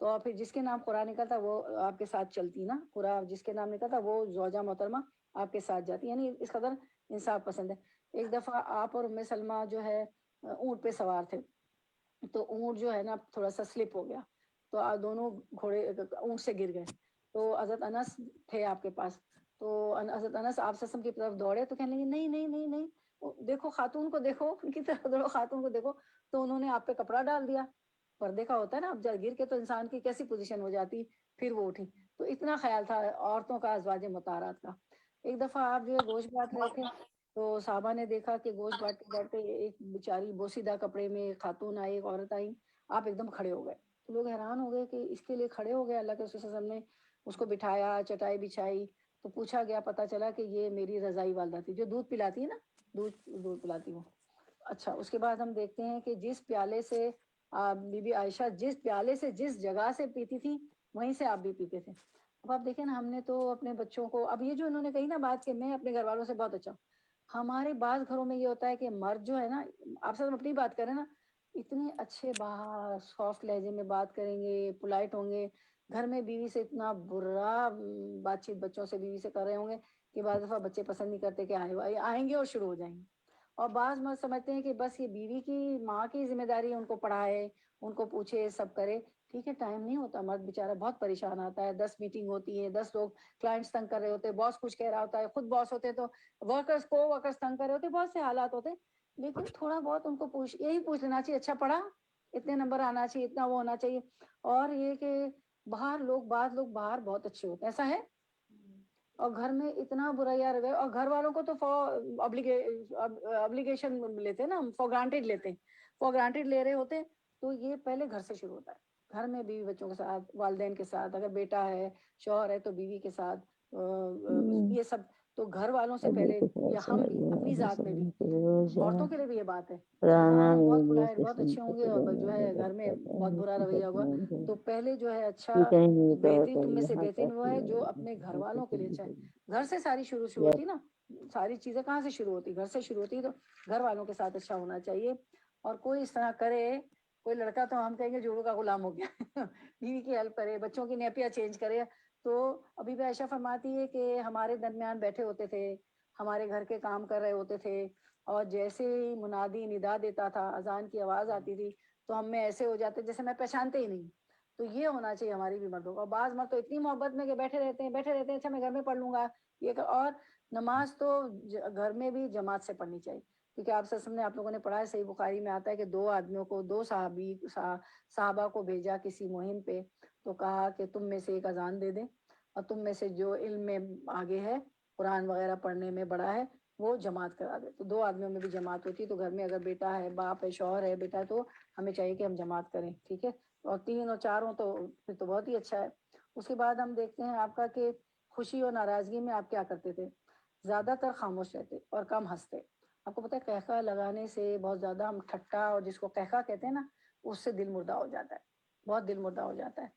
تو پھر جس کے نام قرعہ نکلتا وہ آپ کے ساتھ چلتی نا، قرعہ جس کے نام نکلتا وہ زوجہ محترمہ آپ کے ساتھ جاتی، یعنی اس قدر انصاف پسند ہے۔ ایک دفعہ آپ اور ام سلمہ جو ہے اونٹ پہ سوار تھے، تو اونٹ جو ہے نا تھوڑا سا سلپ ہو گیا، تو دونوں گھوڑے اونٹ سے گر گئے، تو حضرت انس تھے آپ کے پاس، تو حضرت انس آپ سسم کی طرف دوڑے تو کہنے لگے نہیں نہیں نہیں نہیں، دیکھو خاتون کو دیکھو، ان کی طرف دوڑو، خاتون کو دیکھو، تو انہوں نے آپ پہ کپڑا ڈال دیا، پردے کا ہوتا ہے نا، اب گر کے تو انسان کی کیسی پوزیشن ہو جاتی، پھر وہ اٹھی۔ تو اتنا خیال تھا عورتوں کا ازواج مطہرات کا۔ ایک دفعہ آپ جو ہے گوشت بانٹ رہے تھے، تو صحابہ نے دیکھا کہ گوشت بانٹتے بانٹتے ایک بیچاری بوسیدہ کپڑے میں ایک خاتون آئی، ایک عورت آئی، آپ ایک دم کھڑے ہو گئے، تو لوگ حیران ہو گئے کہ اس کے لیے کھڑے ہو گئے، اللہ کے رسول صلی اللہ علیہ وسلم نے اس کو بٹھایا، چٹائی بچھائی، تو پوچھا گیا، پتہ چلا کہ یہ میری رضائی والدہ تھی، جو دودھ پلاتی ہے نا، دودھ پلاتی وہ۔ اچھا اس کے بعد ہم دیکھتے ہیں کہ جس پیالے سے بی بی عائشہ جس پیالے سے جس جگہ سے پیتی تھی وہیں سے آپ بھی پیتے تھے۔ اب آپ دیکھیں نا، ہم نے تو اپنے بچوں کو، اب یہ جو انہوں نے کہی نا بات کہ میں اپنے گھر والوں سے بہت اچھا ہوں، ہمارے بعض گھروں میں یہ ہوتا ہے کہ مرد جو ہے نا، آپ سب اپنی بات کریں نا، اتنے اچھے باہر سافٹ لہجے میں بات کریں گے، پولائٹ ہوں گے، گھر میں بیوی سے اتنا برا بات چیت بچوں سے بیوی سے کر رہے ہوں گے کہ بعض دفعہ بچے پسند نہیں کرتے کہ آئیں گے اور شروع ہو جائیں گے، اور بعض مرد سمجھتے ہیں کہ بس یہ بیوی کی ماں کی ذمہ داری ہے، ان کو پڑھائے، ان کو پوچھے، سب کرے، ٹھیک ہے، ٹائم نہیں ہوتا، مرد بیچارہ بہت پریشان آتا ہے، 10 میٹنگ ہوتی ہے، 10 لوگ کلائنٹس تنگ کر رہے ہوتے ہیں، باس کچھ کہہ رہا ہوتا ہے، خود باس ہوتے تو ورکرز تنگ کر رہے ہوتے، بہت سے حالات ہوتے، لیکن تھوڑا بہت ان کو یہی پوچھ لینا چاہیے، اچھا پڑھا، اتنے نمبر آنا چاہیے، اتنا وہ ہونا چاہیے، اور یہ کہ بعض لوگ باہر بہت اچھے ہوتے ہیں، ایسا ہے، اور گھر میں اتنا برا یار ہے، اور گھر والوں کو تو ابلیگیشن لیتے ہیں نا، فور گرانٹیڈ لیتے ہیں، فور گرانٹیڈ لے رہے ہوتے ہیں، تو یہ پہلے گھر سے شروع ہوتا ہے، گھر میں بیوی بچوں کے ساتھ، والدین کے ساتھ، اگر بیٹا ہے، شوہر ہے تو بیوی کے ساتھ، یہ سب تو گھر والوں سے پہلے، یا ہم بھی اپنی ذات میں بھی، عورتوں کے لیے بھی یہ بات ہے، باہر ہم بہت پولائٹ بہت اچھے ہوں گے اور جو ہے گھر میں بہت برا رویہ ہوگا، تو پہلے جو ہے اچھا بہترین، تم میں سے بہترین وہ ہے جو اپنے گھر والوں کے لیے اچھا ہے۔ گھر سے ساری شروع ہوتی نا، ساری چیزیں کہاں سے شروع ہوتی؟ گھر سے شروع ہوتی، تو گھر والوں کے ساتھ اچھا ہونا چاہیے۔ اور کوئی اس طرح کرے، کوئی لڑکا تو ہم کہیں گے جوڑوں کا غلام ہو گیا بیوی کی ہیلپ کرے، بچوں کی نیپیاں چینج کرے۔ تو ابھی بھی عائشہ فرماتی ہے کہ ہمارے درمیان بیٹھے ہوتے تھے، ہمارے گھر کے کام کر رہے ہوتے تھے، اور جیسے ہی منادی ندا دیتا تھا، اذان کی آواز آتی تھی، تو ہم میں ایسے ہو جاتے جیسے میں پہچانتے ہی نہیں۔ تو یہ ہونا چاہیے ہماری بھی مردوں کا۔ بعض مرد تو اتنی محبت میں کہ بیٹھے رہتے ہیں، اچھا میں گھر میں پڑھ لوں گا یہ اور نماز تو گھر میں بھی جماعت سے پڑھنی چاہیے، کیونکہ آپ وسلم نے، آپ لوگوں نے پڑھا ہے، صحیح بخاری میں آتا ہے کہ دو آدمیوں کو، دو صحابہ کو بھیجا کسی مہم پہ، تو کہا کہ تم میں سے ایک اذان دے دے، اور تم میں سے جو علم میں آگے ہے، قرآن وغیرہ پڑھنے میں بڑا ہے، وہ جماعت کرا دے۔ تو دو آدمیوں میں بھی جماعت ہوتی ہے، تو گھر میں اگر بیٹا ہے، باپ ہے، شوہر ہے، بیٹا، تو ہمیں چاہیے کہ ہم جماعت کریں، ٹھیک ہے۔ اور 3 اور 4 ہوں تو پھر تو بہت ہی اچھا ہے۔ اس کے بعد ہم دیکھتے ہیں آپ کا کہ خوشی اور ناراضگی میں آپ کیا کرتے تھے؟ زیادہ تر خاموش رہتے اور کم ہنستے۔ آپ کو پتہ ہے قہقہ لگانے سے بہت زیادہ ہم ٹھٹا، اور جس کو قہقہ کہتے ہیں نا، اس سے دل مردہ ہو جاتا ہے، بہت دل مردہ ہو جاتا ہے۔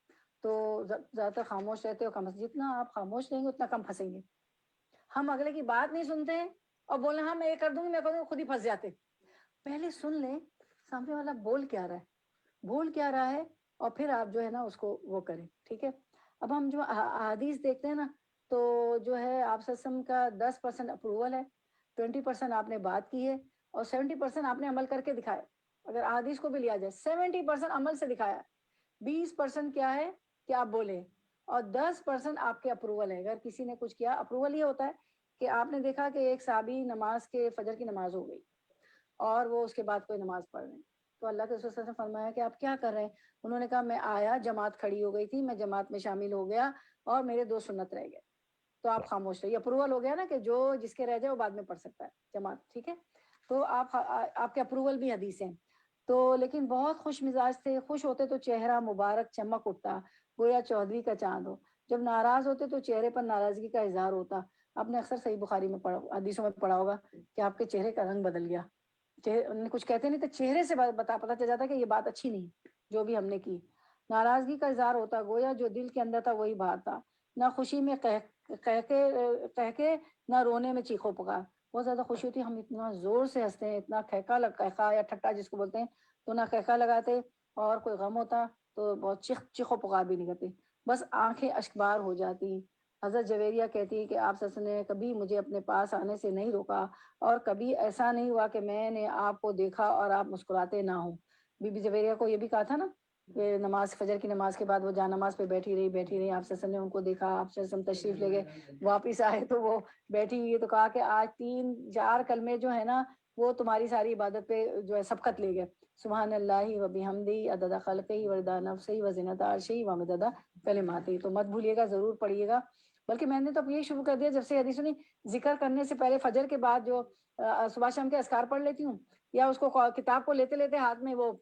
تو زیادہ تر خاموش رہتے اور کم، جتنا آپ خاموش رہیں گے اتنا کم پھنسیں گے۔ ہم اگلے کی بات نہیں سنتے اور بولنا ہاں میں یہ کر دوں گی، میں کر دوں گی، خود ہی پھنس جاتے۔ پہلے سن لیں سامنے والا بول کیا رہا ہے، بول کیا رہا ہے، اور پھر آپ جو ہے نا اس کو وہ کریں، ٹھیک ہے۔ اب ہم جو احادیث دیکھتے ہیں نا، تو جو ہے آپ صلی اللہ علیہ وسلم کا 10% اپروول ہے، 20% آپ نے بات کی ہے، اور 70% آپ نے عمل کر کے دکھایا۔ اگر احادیث کو بھی لیا جائے 70% عمل سے دکھایا، 20% کیا ہے کہ آپ بولے، اور 10% آپ کے اپروول ہے۔ اگر کسی نے کچھ کیا، اپروول یہ ہوتا ہے کہ آپ نے دیکھا کہ ایک صحابی نماز کے فجر کی نماز ہو گئی اور وہ اس کے بعد کوئی نماز پڑھ رہے ہیں، تو اللہ کے رسول صلی اللہ علیہ وسلم نے فرمایا کہ آپ کیا کر رہے ہیں؟ انہوں نے کہا میں آیا، جماعت کھڑی ہو گئی تھی، میں جماعت میں شامل ہو گیا اور میرے 2 سنت رہ گئے۔ تو آپ خاموش رہیے، اپروول ہو گیا نا کہ جو جس کے رہ جائے وہ بعد میں پڑھ سکتا ہے جماعت، ٹھیک ہے۔ تو آپ کے اپروول بھی حدیث ہیں۔ تو لیکن بہت خوش مزاج تھے، خوش ہوتے تو چہرہ مبارک چمک اٹھتا، گویا چودھری کا چاند ہو۔ جب ناراض ہوتے تو چہرے پر ناراضگی کا اظہار ہوتا۔ آپ نے اکثر صحیح بخاری میں پڑھا، حدیثوں میں پڑھا ہوگا کہ آپ کے چہرے کا رنگ بدل گیا، کچھ کہتے نہیں تو چہرے سے پتا چل جاتا کہ یہ بات اچھی نہیں جو بھی ہم نے کی۔ ناراضگی کا اظہار ہوتا، گویا جو دل کے اندر تھا وہی باہر تھا، نہ خوشی میں کہہ کے نہ رونے میں چیخو پکار۔ بہت زیادہ خوشی ہوتی، ہم اتنا زور سے ہنستے ہیں، اتنا قہقہ یا ٹھٹا جس کو بولتے ہیں، تو نہ قہقہ لگاتے، اور کوئی غم ہوتا تو بہت چیخو پکار بھی نہیں کرتے، بس آنکھیں اشکبار ہو جاتی۔ حضرت جویریہ کہتی ہے کہ آپ صلی اللہ علیہ وسلم نے کبھی مجھے اپنے پاس آنے سے نہیں روکا، اور کبھی ایسا نہیں ہوا کہ میں نے آپ کو دیکھا اور آپ مسکراتے نہ ہوں۔ بی بی جویریہ کو یہ بھی کہا تھا نا کہ نماز، فجر کی نماز کے بعد وہ جا نماز پہ بیٹھی رہی، آپ صلی اللہ علیہ وسلم نے ان کو دیکھا، آپ صلی اللہ علیہ وسلم تشریف لے گئے، واپس آئے تو وہ بیٹھی ہوئی ہے، تو کہا کہ آج 3-4 کلمے جو ہے نا وہ تمہاری ساری عبادت پہ جو ہے سبقت لے گئے، سبحان اللہ و بحمدہ عدد خلقہ و رضا نفسہ و زینت عرشہ و مدد کلماتہ۔ تو مت بھولیے گا، ضرور پڑھیے گا۔ بلکہ میں نے تو اب یہ شروع کر دیا جب سے حدیث سنی، ذکر کرنے سے پہلے فجر کے بعد جو صبح شام کے اذکار پڑھ لیتی ہوں، یا اس کو کتاب کو لیتے لیتے ہاتھ میں وہ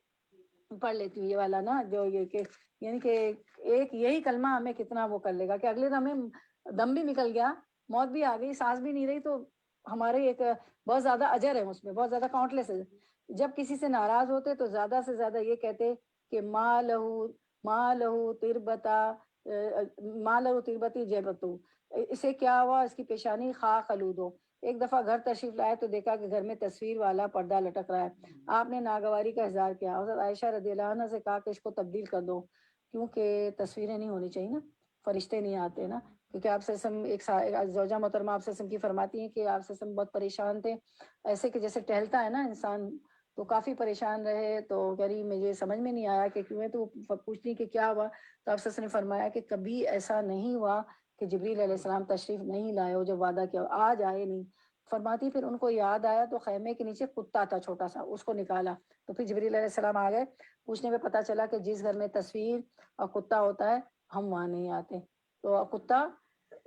پڑھ لیتی ہوں، یہ والا نا جو یہ کہ یعنی کہ ایک یہی کلمہ ہمیں کتنا وہ کر لے گا کہ اگلے دم ہمیں دم بھی نکل گیا، موت بھی آ گئی، سانس بھی نہیں رہی، تو ہمارے ایک بہت زیادہ اجر ہے اس میں، بہت زیادہ کاؤنٹلیس ہے۔ جب کسی سے ناراض ہوتے تو زیادہ سے زیادہ یہ کہتے کہ ما لہو تربتی جیبتو، اسے کیا ہوا، اس کی پیشانی خاک آلود ہو۔ ایک دفعہ گھر تشریف لائے تو دیکھا کہ گھر میں تصویر والا پردہ لٹک رہا ہے۔ آپ نے ناگواری کا اظہار کیا، حضرت عائشہ رضی اللہ عنہ سے کہا کہ اس کو تبدیل کر دو، کیونکہ تصویریں نہیں ہونی چاہیے نا، فرشتے نہیں آتے نا، کیونکہ آپ سے ایک زوجہ محترمہ آپ سے کی فرماتی ہیں کہ آپ سے بہت پریشان تھے، ایسے کہ جیسے ٹہلتا ہے نا انسان، تو کافی پریشان رہے، تو کہہ رہی مجھے سمجھ میں نہیں آیا کہ کیوں ہے، تو پوچھتی کہ کیا ہوا، تو آپ سے نے فرمایا کہ کبھی ایسا نہیں ہوا کہ جبریل علیہ السلام تشریف نہیں لائے ہو، جب وعدہ کیا آج آئے نہیں۔ فرماتی پھر ان کو یاد آیا تو خیمے کے نیچے کتا تھا چھوٹا سا، اس کو نکالا، تو پھر جبریل علیہ السلام آ گئے، پوچھنے میں پتہ چلا کہ جس گھر میں تصویر اور کتا ہوتا ہے ہم وہاں نہیں آتے۔ تو کتا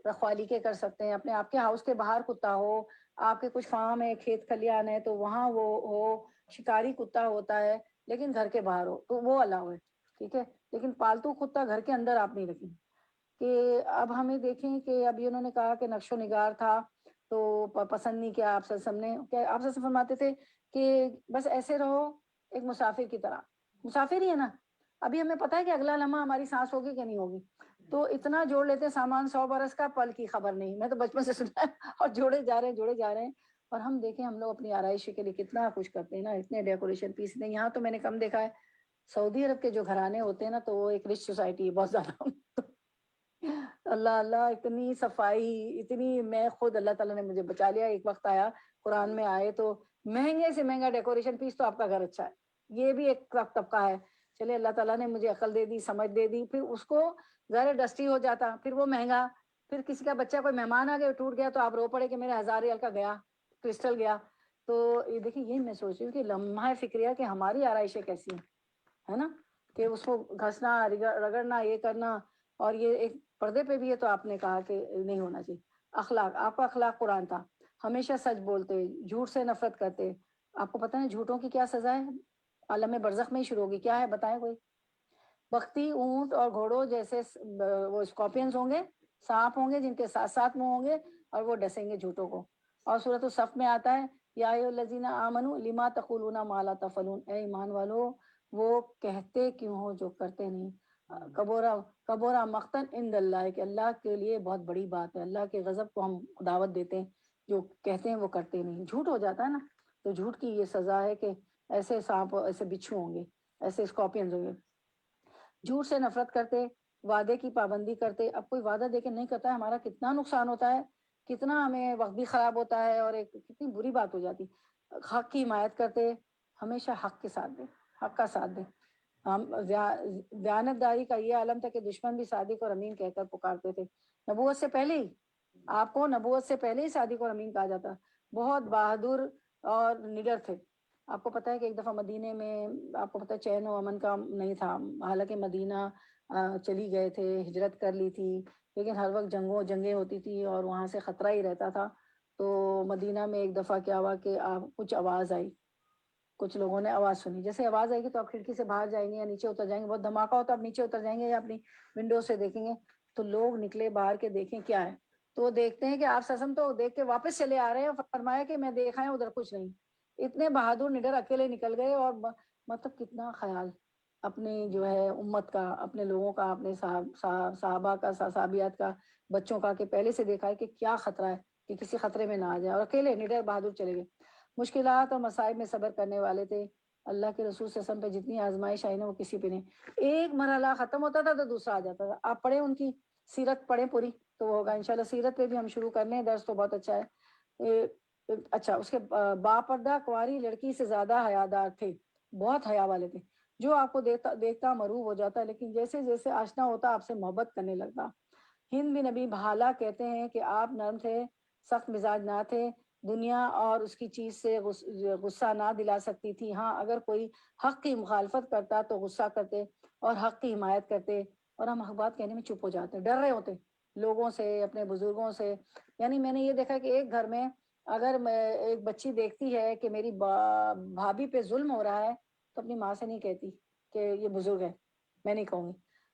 رکھوالی کے کر سکتے ہیں، اپنے آپ کے ہاؤس کے باہر کتا ہو، آپ کے کچھ فارم ہے، کھیت کھلیان ہے، تو وہاں وہ ہو، شکاری کتا ہوتا ہے، لیکن گھر کے باہر ہو تو وہ الاؤ ہے، ٹھیک ہے، لیکن پالتو کتا گھر کے اندر آپ نہیں رکھیں۔ کہ اب ہمیں دیکھیں کہ ابھی انہوں نے کہا کہ نقش و نگار تھا، تو پسند نہیں کیا آپ صلی اللہ علیہ وسلم نے. کیا آپ صلی اللہ علیہ وسلم فرماتے تھے کہ بس ایسے رہو ایک مسافر کی طرح. مسافر ہی ہے نا, ابھی ہمیں پتہ ہے کہ اگلا لمحہ ہماری سانس ہوگی کہ نہیں ہوگی, تو اتنا جوڑ لیتے ہیں سامان 100 برس کا, پل کی خبر نہیں. میں تو بچپن سے سنا ہے, اور جوڑے جا رہے ہیں. اور ہم دیکھیں ہم لوگ اپنی آرائش کے لیے کتنا کچھ کرتے ہیں نا, اتنے ڈیکوریشن پیس ہیں. یہاں تو میں نے کم دیکھا ہے, سعودی عرب کے جو گھرانے ہوتے ہیں نا تو وہ ایک رچ سوسائٹی ہے بہت زیادہ. اللہ اللہ, اتنی صفائی اتنی, میں خود اللہ تعالیٰ نے مجھے بچا لیا. ایک وقت آیا قرآن میں آئے تو مہنگے سے مہنگا ڈیکوریشن پیس تو آپ کا گھر اچھا ہے, یہ بھی ایک طبقہ ہے. چلے اللہ تعالیٰ نے مجھے عقل دے دی, سمجھ دے دی, پھر اس کو ذرا ڈسٹی ہو جاتا, پھر وہ مہنگا, پھر کسی کا بچہ کوئی مہمان آ گیا ٹوٹ گیا تو آپ رو پڑے کہ میرا 1000 ریال کا گیا, کرسٹل گیا. تو یہ دیکھیں, یہ میں سوچ رہی ہوں کہ لمحہ فکریہ کہ ہماری آرائشیں کیسی ہیں, ہے نا, کہ اس کو گھسنا رگڑنا یہ کرنا. اور یہ ایک پردے پہ بھی ہے تو آپ نے کہا کہ نہیں ہونا چاہیے. اخلاق, آپ کا اخلاق قرآن تھا, ہمیشہ سچ بولتے, جھوٹ سے نفرت کرتے. آپ کو پتہ ہے جھوٹوں کی کیا سزا ہے؟ عالم برزخ میں ہی شروع ہوگی. کیا ہے بتائیں کوئی؟ بختی اونٹ اور گھوڑوں جیسے وہ اسکارپینز ہوں گے, سانپ ہوں گے جن کے ساتھ ساتھ منہ ہوں گے, اور وہ ڈسیں گے جھوٹوں کو. اور سورۃ الصف میں آتا ہے یا ایھا الذین آمنوا لما تقولون ما لا تفعلون, اے ایمان والو وہ کہتے کیوں ہو جو کرتے نہیں. کبورا مقتن عند اللہ, کہ اللہ کے لیے بہت بڑی بات ہے, اللہ کے غضب کو ہم دعوت دیتے ہیں, جو کہتے ہیں وہ کرتے نہیں. جھوٹ ہو جاتا ہے نا, تو جھوٹ کی یہ سزا ہے کہ ایسے سانپ ایسے بچھو ہوں گے, ایسے اسکارپینز ہوں گے. جھوٹ سے نفرت کرتے, وعدے کی پابندی کرتے. اب کوئی وعدہ دے کے نہیں کرتا ہے, ہمارا کتنا نقصان ہوتا ہے, کتنا ہمیں وقت بھی خراب ہوتا ہے, اور ایک کتنی بری بات ہو جاتی. حق کی حمایت کرتے, ہمیشہ حق کے ساتھ دیں, حق کا ساتھ دیں. ہم دیانتداری کا یہ عالم تھا کہ دشمن بھی صادق اور امین کہہ کر پکارتے تھے. نبوت سے پہلے ہی, آپ کو نبوت سے پہلے ہی صادق اور امین کہا جاتا. بہت بہادر اور نڈر تھے. آپ کو پتہ ہے کہ ایک دفعہ مدینے میں, آپ کو پتہ ہے چین و امن کا نہیں تھا, حالانکہ مدینہ چلی گئے تھے, ہجرت کر لی تھی, لیکن ہر وقت جنگیں ہوتی تھی اور وہاں سے خطرہ ہی رہتا تھا. تو مدینہ میں ایک دفعہ کیا ہوا کہ کچھ آواز آئی, کچھ لوگوں نے آواز سنی. جیسے آواز آئے گی تو آپ کھڑکی سے باہر جائیں گے یا نیچے اتر جائیں گے, بہت دھماکہ ہو تو آپ نیچے اتر جائیں گے یا اپنی ونڈو سے دیکھیں گے. تو لوگ نکلے باہر کے دیکھیں کیا ہے, تو دیکھتے ہیں کہ آپ سسم تو دیکھ کے واپس چلے آ رہے ہیں, فرمایا کہ میں دیکھا ہے ادھر کچھ نہیں. اتنے بہادر نڈر اکیلے نکل گئے, اور مطلب کتنا خیال اپنی جو ہے امت کا, اپنے لوگوں کا, اپنے صحابہ کا, صحابیات کا, بچوں کا, کہ پہلے سے دیکھا ہے کہ کیا خطرہ ہے, کہ کسی خطرے میں نہ آ جائے, اور اکیلے نڈر بہادر چلے گئے. مشکلات اور مصائب میں صبر کرنے والے تھے. اللہ کے رسول صلی اللہ علیہ وسلم پہ جتنی آزمائش آئی نا وہ کسی پہ نہیں. ایک مرحلہ ختم ہوتا تھا تو دوسرا آ جاتا تھا. آپ پڑھیں ان کی سیرت, پڑھیں پوری تو وہ ہوگا انشاءاللہ. سیرت پہ بھی ہم شروع کر لیں, درس تو بہت اچھا ہے. اچھا, اس کے باپردہ کنواری لڑکی سے زیادہ حیادار تھے, بہت حیا والے تھے. جو آپ کو دیکھتا مروب ہو جاتا, لیکن جیسے جیسے آشنا ہوتا آپ سے محبت کرنے لگتا. ہند بن ابی بھالا کہتے ہیں کہ آپ نرم تھے, سخت مزاج نہ تھے. دنیا اور اس کی چیز سے غصہ نہ دلا سکتی تھی. ہاں اگر کوئی حق کی مخالفت کرتا تو غصہ کرتے اور حق کی حمایت کرتے, اور ہم حق بات کہنے میں چپ ہو جاتے, ڈر رہے ہوتے لوگوں سے, اپنے بزرگوں سے. یعنی میں نے یہ دیکھا کہ ایک گھر میں اگر ایک بچی دیکھتی ہے کہ میری بھابھی پہ ظلم ہو رہا ہے تو اپنی ماں سے نہیں کہتی کہ یہ بزرگ ہے, میں نہیں کہوں گی.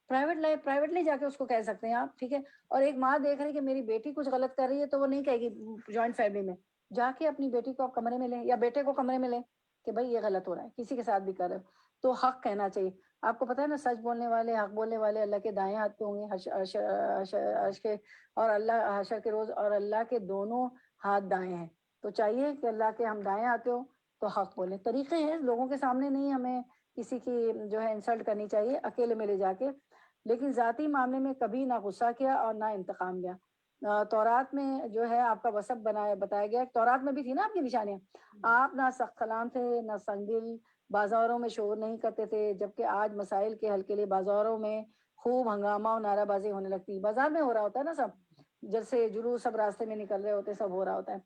پرائیویٹلی جا کے اس کو کہہ سکتے ہیں آپ, ٹھیک ہے. اور ایک ماں دیکھ رہی کہ میری بیٹی کچھ غلط کر رہی ہے تو وہ نہیں کہے گی جوائنٹ فیملی میں, جا کے اپنی بیٹی کو آپ کمرے میں لیں یا بیٹے کو کمرے میں لیں کہ بھائی یہ غلط ہو رہا ہے, کسی کے ساتھ بھی کر رہے ہو تو حق کہنا چاہیے. آپ کو پتہ ہے نا, سچ بولنے والے, حق بولنے والے اللہ کے دائیں ہاتھ پہ ہوں گے عرش کے, اور اللہ حشر کے روز, اور اللہ کے دونوں ہاتھ دائیں ہیں. تو چاہیے کہ اللہ کے ہم دائیں ہاتھ ہو تو حق بولیں. طریقے ہیں, لوگوں کے سامنے نہیں ہمیں کسی کی جو ہے انسلٹ کرنی چاہیے, اکیلے میں لے جا کے. لیکن ذاتی معاملے میں کبھی نہ غصہ کیا اور نہ انتقام لیا. تورات میں جو ہے آپ کا وصف بتایا گیا, تورات میں بھی تھی نا آپ کی نشانیاں. آپ نہ سخت کلام تھے نہ سنگدل, بازاروں میں شور نہیں کرتے تھے, جبکہ آج مسائل کے حل کے لیے بازاروں میں خوب ہنگامہ اور نعرہ بازی ہونے لگتی. بازار میں ہو رہا ہوتا ہے نا سب, جیسے جلوس سب راستے میں نکل رہے ہوتے, سب ہو رہا ہوتا ہے.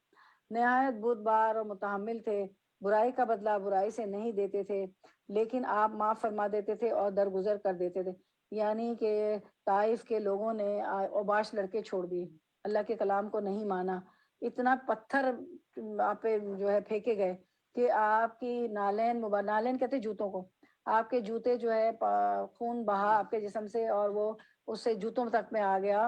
نہایت بردبار اور متحمل تھے, برائی کا بدلہ برائی سے نہیں دیتے تھے, لیکن آپ معاف فرما دیتے تھے اور درگزر کر دیتے تھے. یعنی کہ طائف کے لوگوں نے اوباش لڑکے چھوڑ دیے, اللہ کے کلام کو نہیں مانا, اتنا پتھر آپ پہ جو ہے پھینکے گئے کہ آپ کی نالین کہتے جوتوں کو, آپ کے جوتے جو ہے خون بہا آپ کے جسم سے, اور وہ اس سے جوتوں تک میں آ گیا.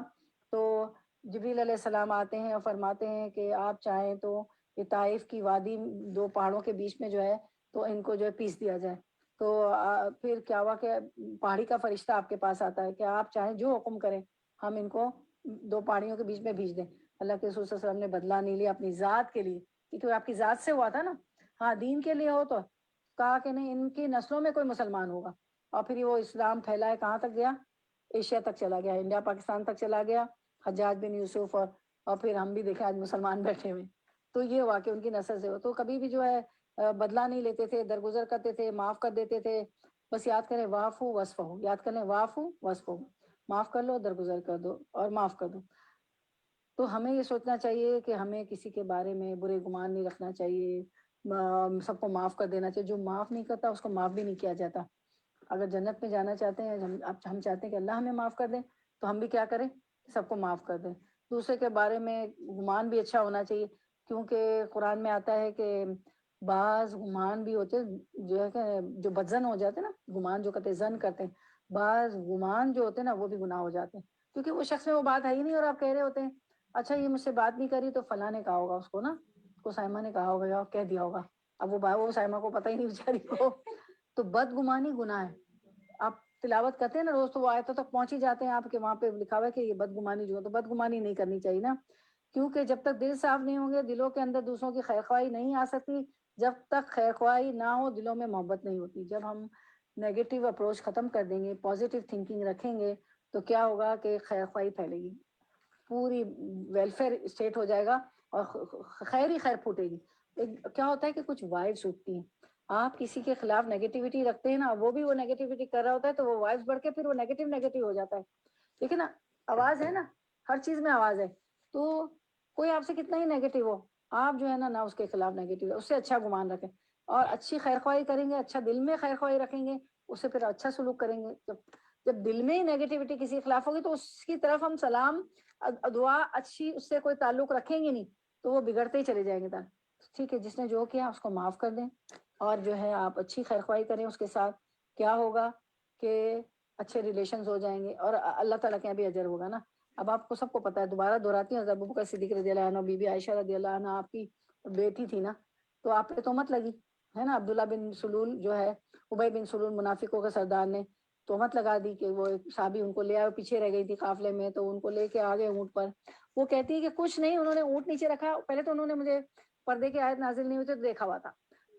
تو جبریل علیہ السلام آتے ہیں اور فرماتے ہیں کہ آپ چاہیں تو یہ طائف کی وادی دو پہاڑوں کے بیچ میں جو ہے تو ان کو جو ہے پیس دیا جائے. تو پھر کیا ہوا کہ پہاڑی کا فرشتہ آپ کے پاس آتا ہے کہ آپ چاہیں جو حکم کریں ہم ان کو دو پہاڑیوں کے بیچ میں بھیج دیں. اللہ کے رسول صلی اللہ علیہ وسلم نے بدلہ نہیں لیا اپنی ذات کے لیے, کیونکہ وہ آپ کی ذات سے ہوا تھا نا. ہاں دین کے لیے ہو تو کہا کہ نہیں ان کی نسلوں میں کوئی مسلمان ہوگا. اور پھر وہ اسلام پھیلا ہے, کہاں تک گیا؟ ایشیا تک چلا گیا, انڈیا پاکستان تک چلا گیا. حجاج بن یوسف اور پھر ہم بھی دیکھیں آج مسلمان بیٹھے ہوئے. تو یہ ہوا کہ ان کی نسل سے ہو. تو کبھی بھی جو ہے بدلہ نہیں لیتے تھے, درگزر کرتے تھے, معاف کر دیتے تھے. بس یاد کریں وعفو وصفحو, یاد کریں وعفو وصفحو, معاف کر لو, درگزر کر دو اور معاف کر دو. تو ہمیں یہ سوچنا چاہیے کہ ہمیں کسی کے بارے میں برے گمان نہیں رکھنا چاہیے, سب کو معاف کر دینا چاہیے. جو معاف نہیں کرتا اس کو معاف بھی نہیں کیا جاتا. اگر جنت میں جانا چاہتے ہیں, ہم چاہتے ہیں کہ اللہ ہمیں معاف کر دیں, تو ہم بھی کیا کریں, سب کو معاف کر دیں. دوسرے کے بارے میں گمان بھی اچھا ہونا چاہیے, کیونکہ قرآن میں آتا ہے کہ بعض گمان بھی ہوتے جو ہے کہ جو بدزن ہو جاتے ہیں نا, گمان جو قطع زن کرتے ہیں, بعض گمان جو ہوتے ہیں نا وہ بھی گناہ ہو جاتے ہیں. کیونکہ وہ شخص میں وہ بات ہے ہی نہیں اور آپ کہہ رہے ہوتے ہیں اچھا یہ مجھ سے بات نہیں کری تو فلاں نے کہا ہوگا اس کو نا, اس کو سائمہ نے کہا ہوگا یا کہہ دیا ہوگا. اب وہ سائمہ کو پتہ ہی نہیں بیچاری کو. تو بدگمانی گناہ ہے. آپ تلاوت کرتے ہیں نا روز, تو وہ آیتوں تک پہنچ ہی جاتے ہیں آپ کے, وہاں پہ لکھا ہوا ہے کہ یہ بدگمانی جو ہے, تو بدگمانی نہیں کرنی چاہیے نا. کیونکہ جب تک دل صاف نہیں ہوں گے, دلوں کے اندر دوسروں کی خیرخواہی نہیں آ سکتی. جب تک خیرخواہی نہ ہو دلوں میں محبت نہیں ہوتی. جب ہم نیگیٹو اپروچ ختم کر دیں گے, پازیٹیو تھنکنگ رکھیں گے, تو کیا ہوگا کہ خیرخواہی پھیلے گی, پوری ویلفیئر اسٹیٹ ہو جائے گا اور خیر ہی خیر پھوٹے گی. کیا ہوتا ہے کہ کچھ وائبس اٹھتی ہیں, آپ کسی کے خلاف نیگیٹیوٹی رکھتے ہیں نا, وہ بھی وہ نیگیٹیوٹی کر رہا ہوتا ہے, تو وہ وائبس بڑھ کے پھر وہ نیگیٹو ہو جاتا ہے. ٹھیک ہے نا, آواز ہے نا, ہر چیز میں آواز ہے. تو کوئی آپ سے کتنا ہی نیگیٹو ہو, آپ جو ہے نا اس کے خلاف نیگیٹو ہے, اس سے اچھا گمان رکھیں اور اچھی خیرخواہی کریں گے, اچھا دل میں خیرخواہی رکھیں گے, اس سے پھر اچھا سلوک کریں گے. جب دل میں ہی نیگیٹیوٹی کسی کے خلاف ہوگی تو اس کی طرف ہم سلام دعا اچھی اس سے کوئی تعلق رکھیں گے نہیں, تو وہ بگڑتے ہی چلے جائیں گے. ٹھیک ہے, جس نے جو کیا اس کو معاف کر دیں اور جو ہے آپ اچھی خیرخواہی کریں اس کے ساتھ. کیا ہوگا کہ اچھے ریلیشنز ہو جائیں گے اور اللہ تعالیٰ کے یہاں بھی اجر ہوگا نا. اب آپ کو سب کو پتا ہے, دوبارہ دہراتی ہوں, حضرت ابوبکر صدیق رضی اللہ عنہ, بی بی عائشہ رضی اللہ عنہ آپ کی بیٹی تھی نا, تو آپ پہ تہمت لگی ہے نا. عبداللہ بن سلول جو ہے, ابی بن سلول منافقوں کے سردار نے تہمت لگا دی کہ وہ ایک صحابی ان کو لے آئے, پیچھے رہ گئی تھی قافلے میں, تو ان کو لے کے آ گئے اونٹ پر. وہ کہتی ہے کہ کچھ نہیں, انہوں نے اونٹ نیچے رکھا, پہلے تو انہوں نے مجھے پردے کی آیت نازل نہیں ہوئی تو دیکھا ہوا تھا,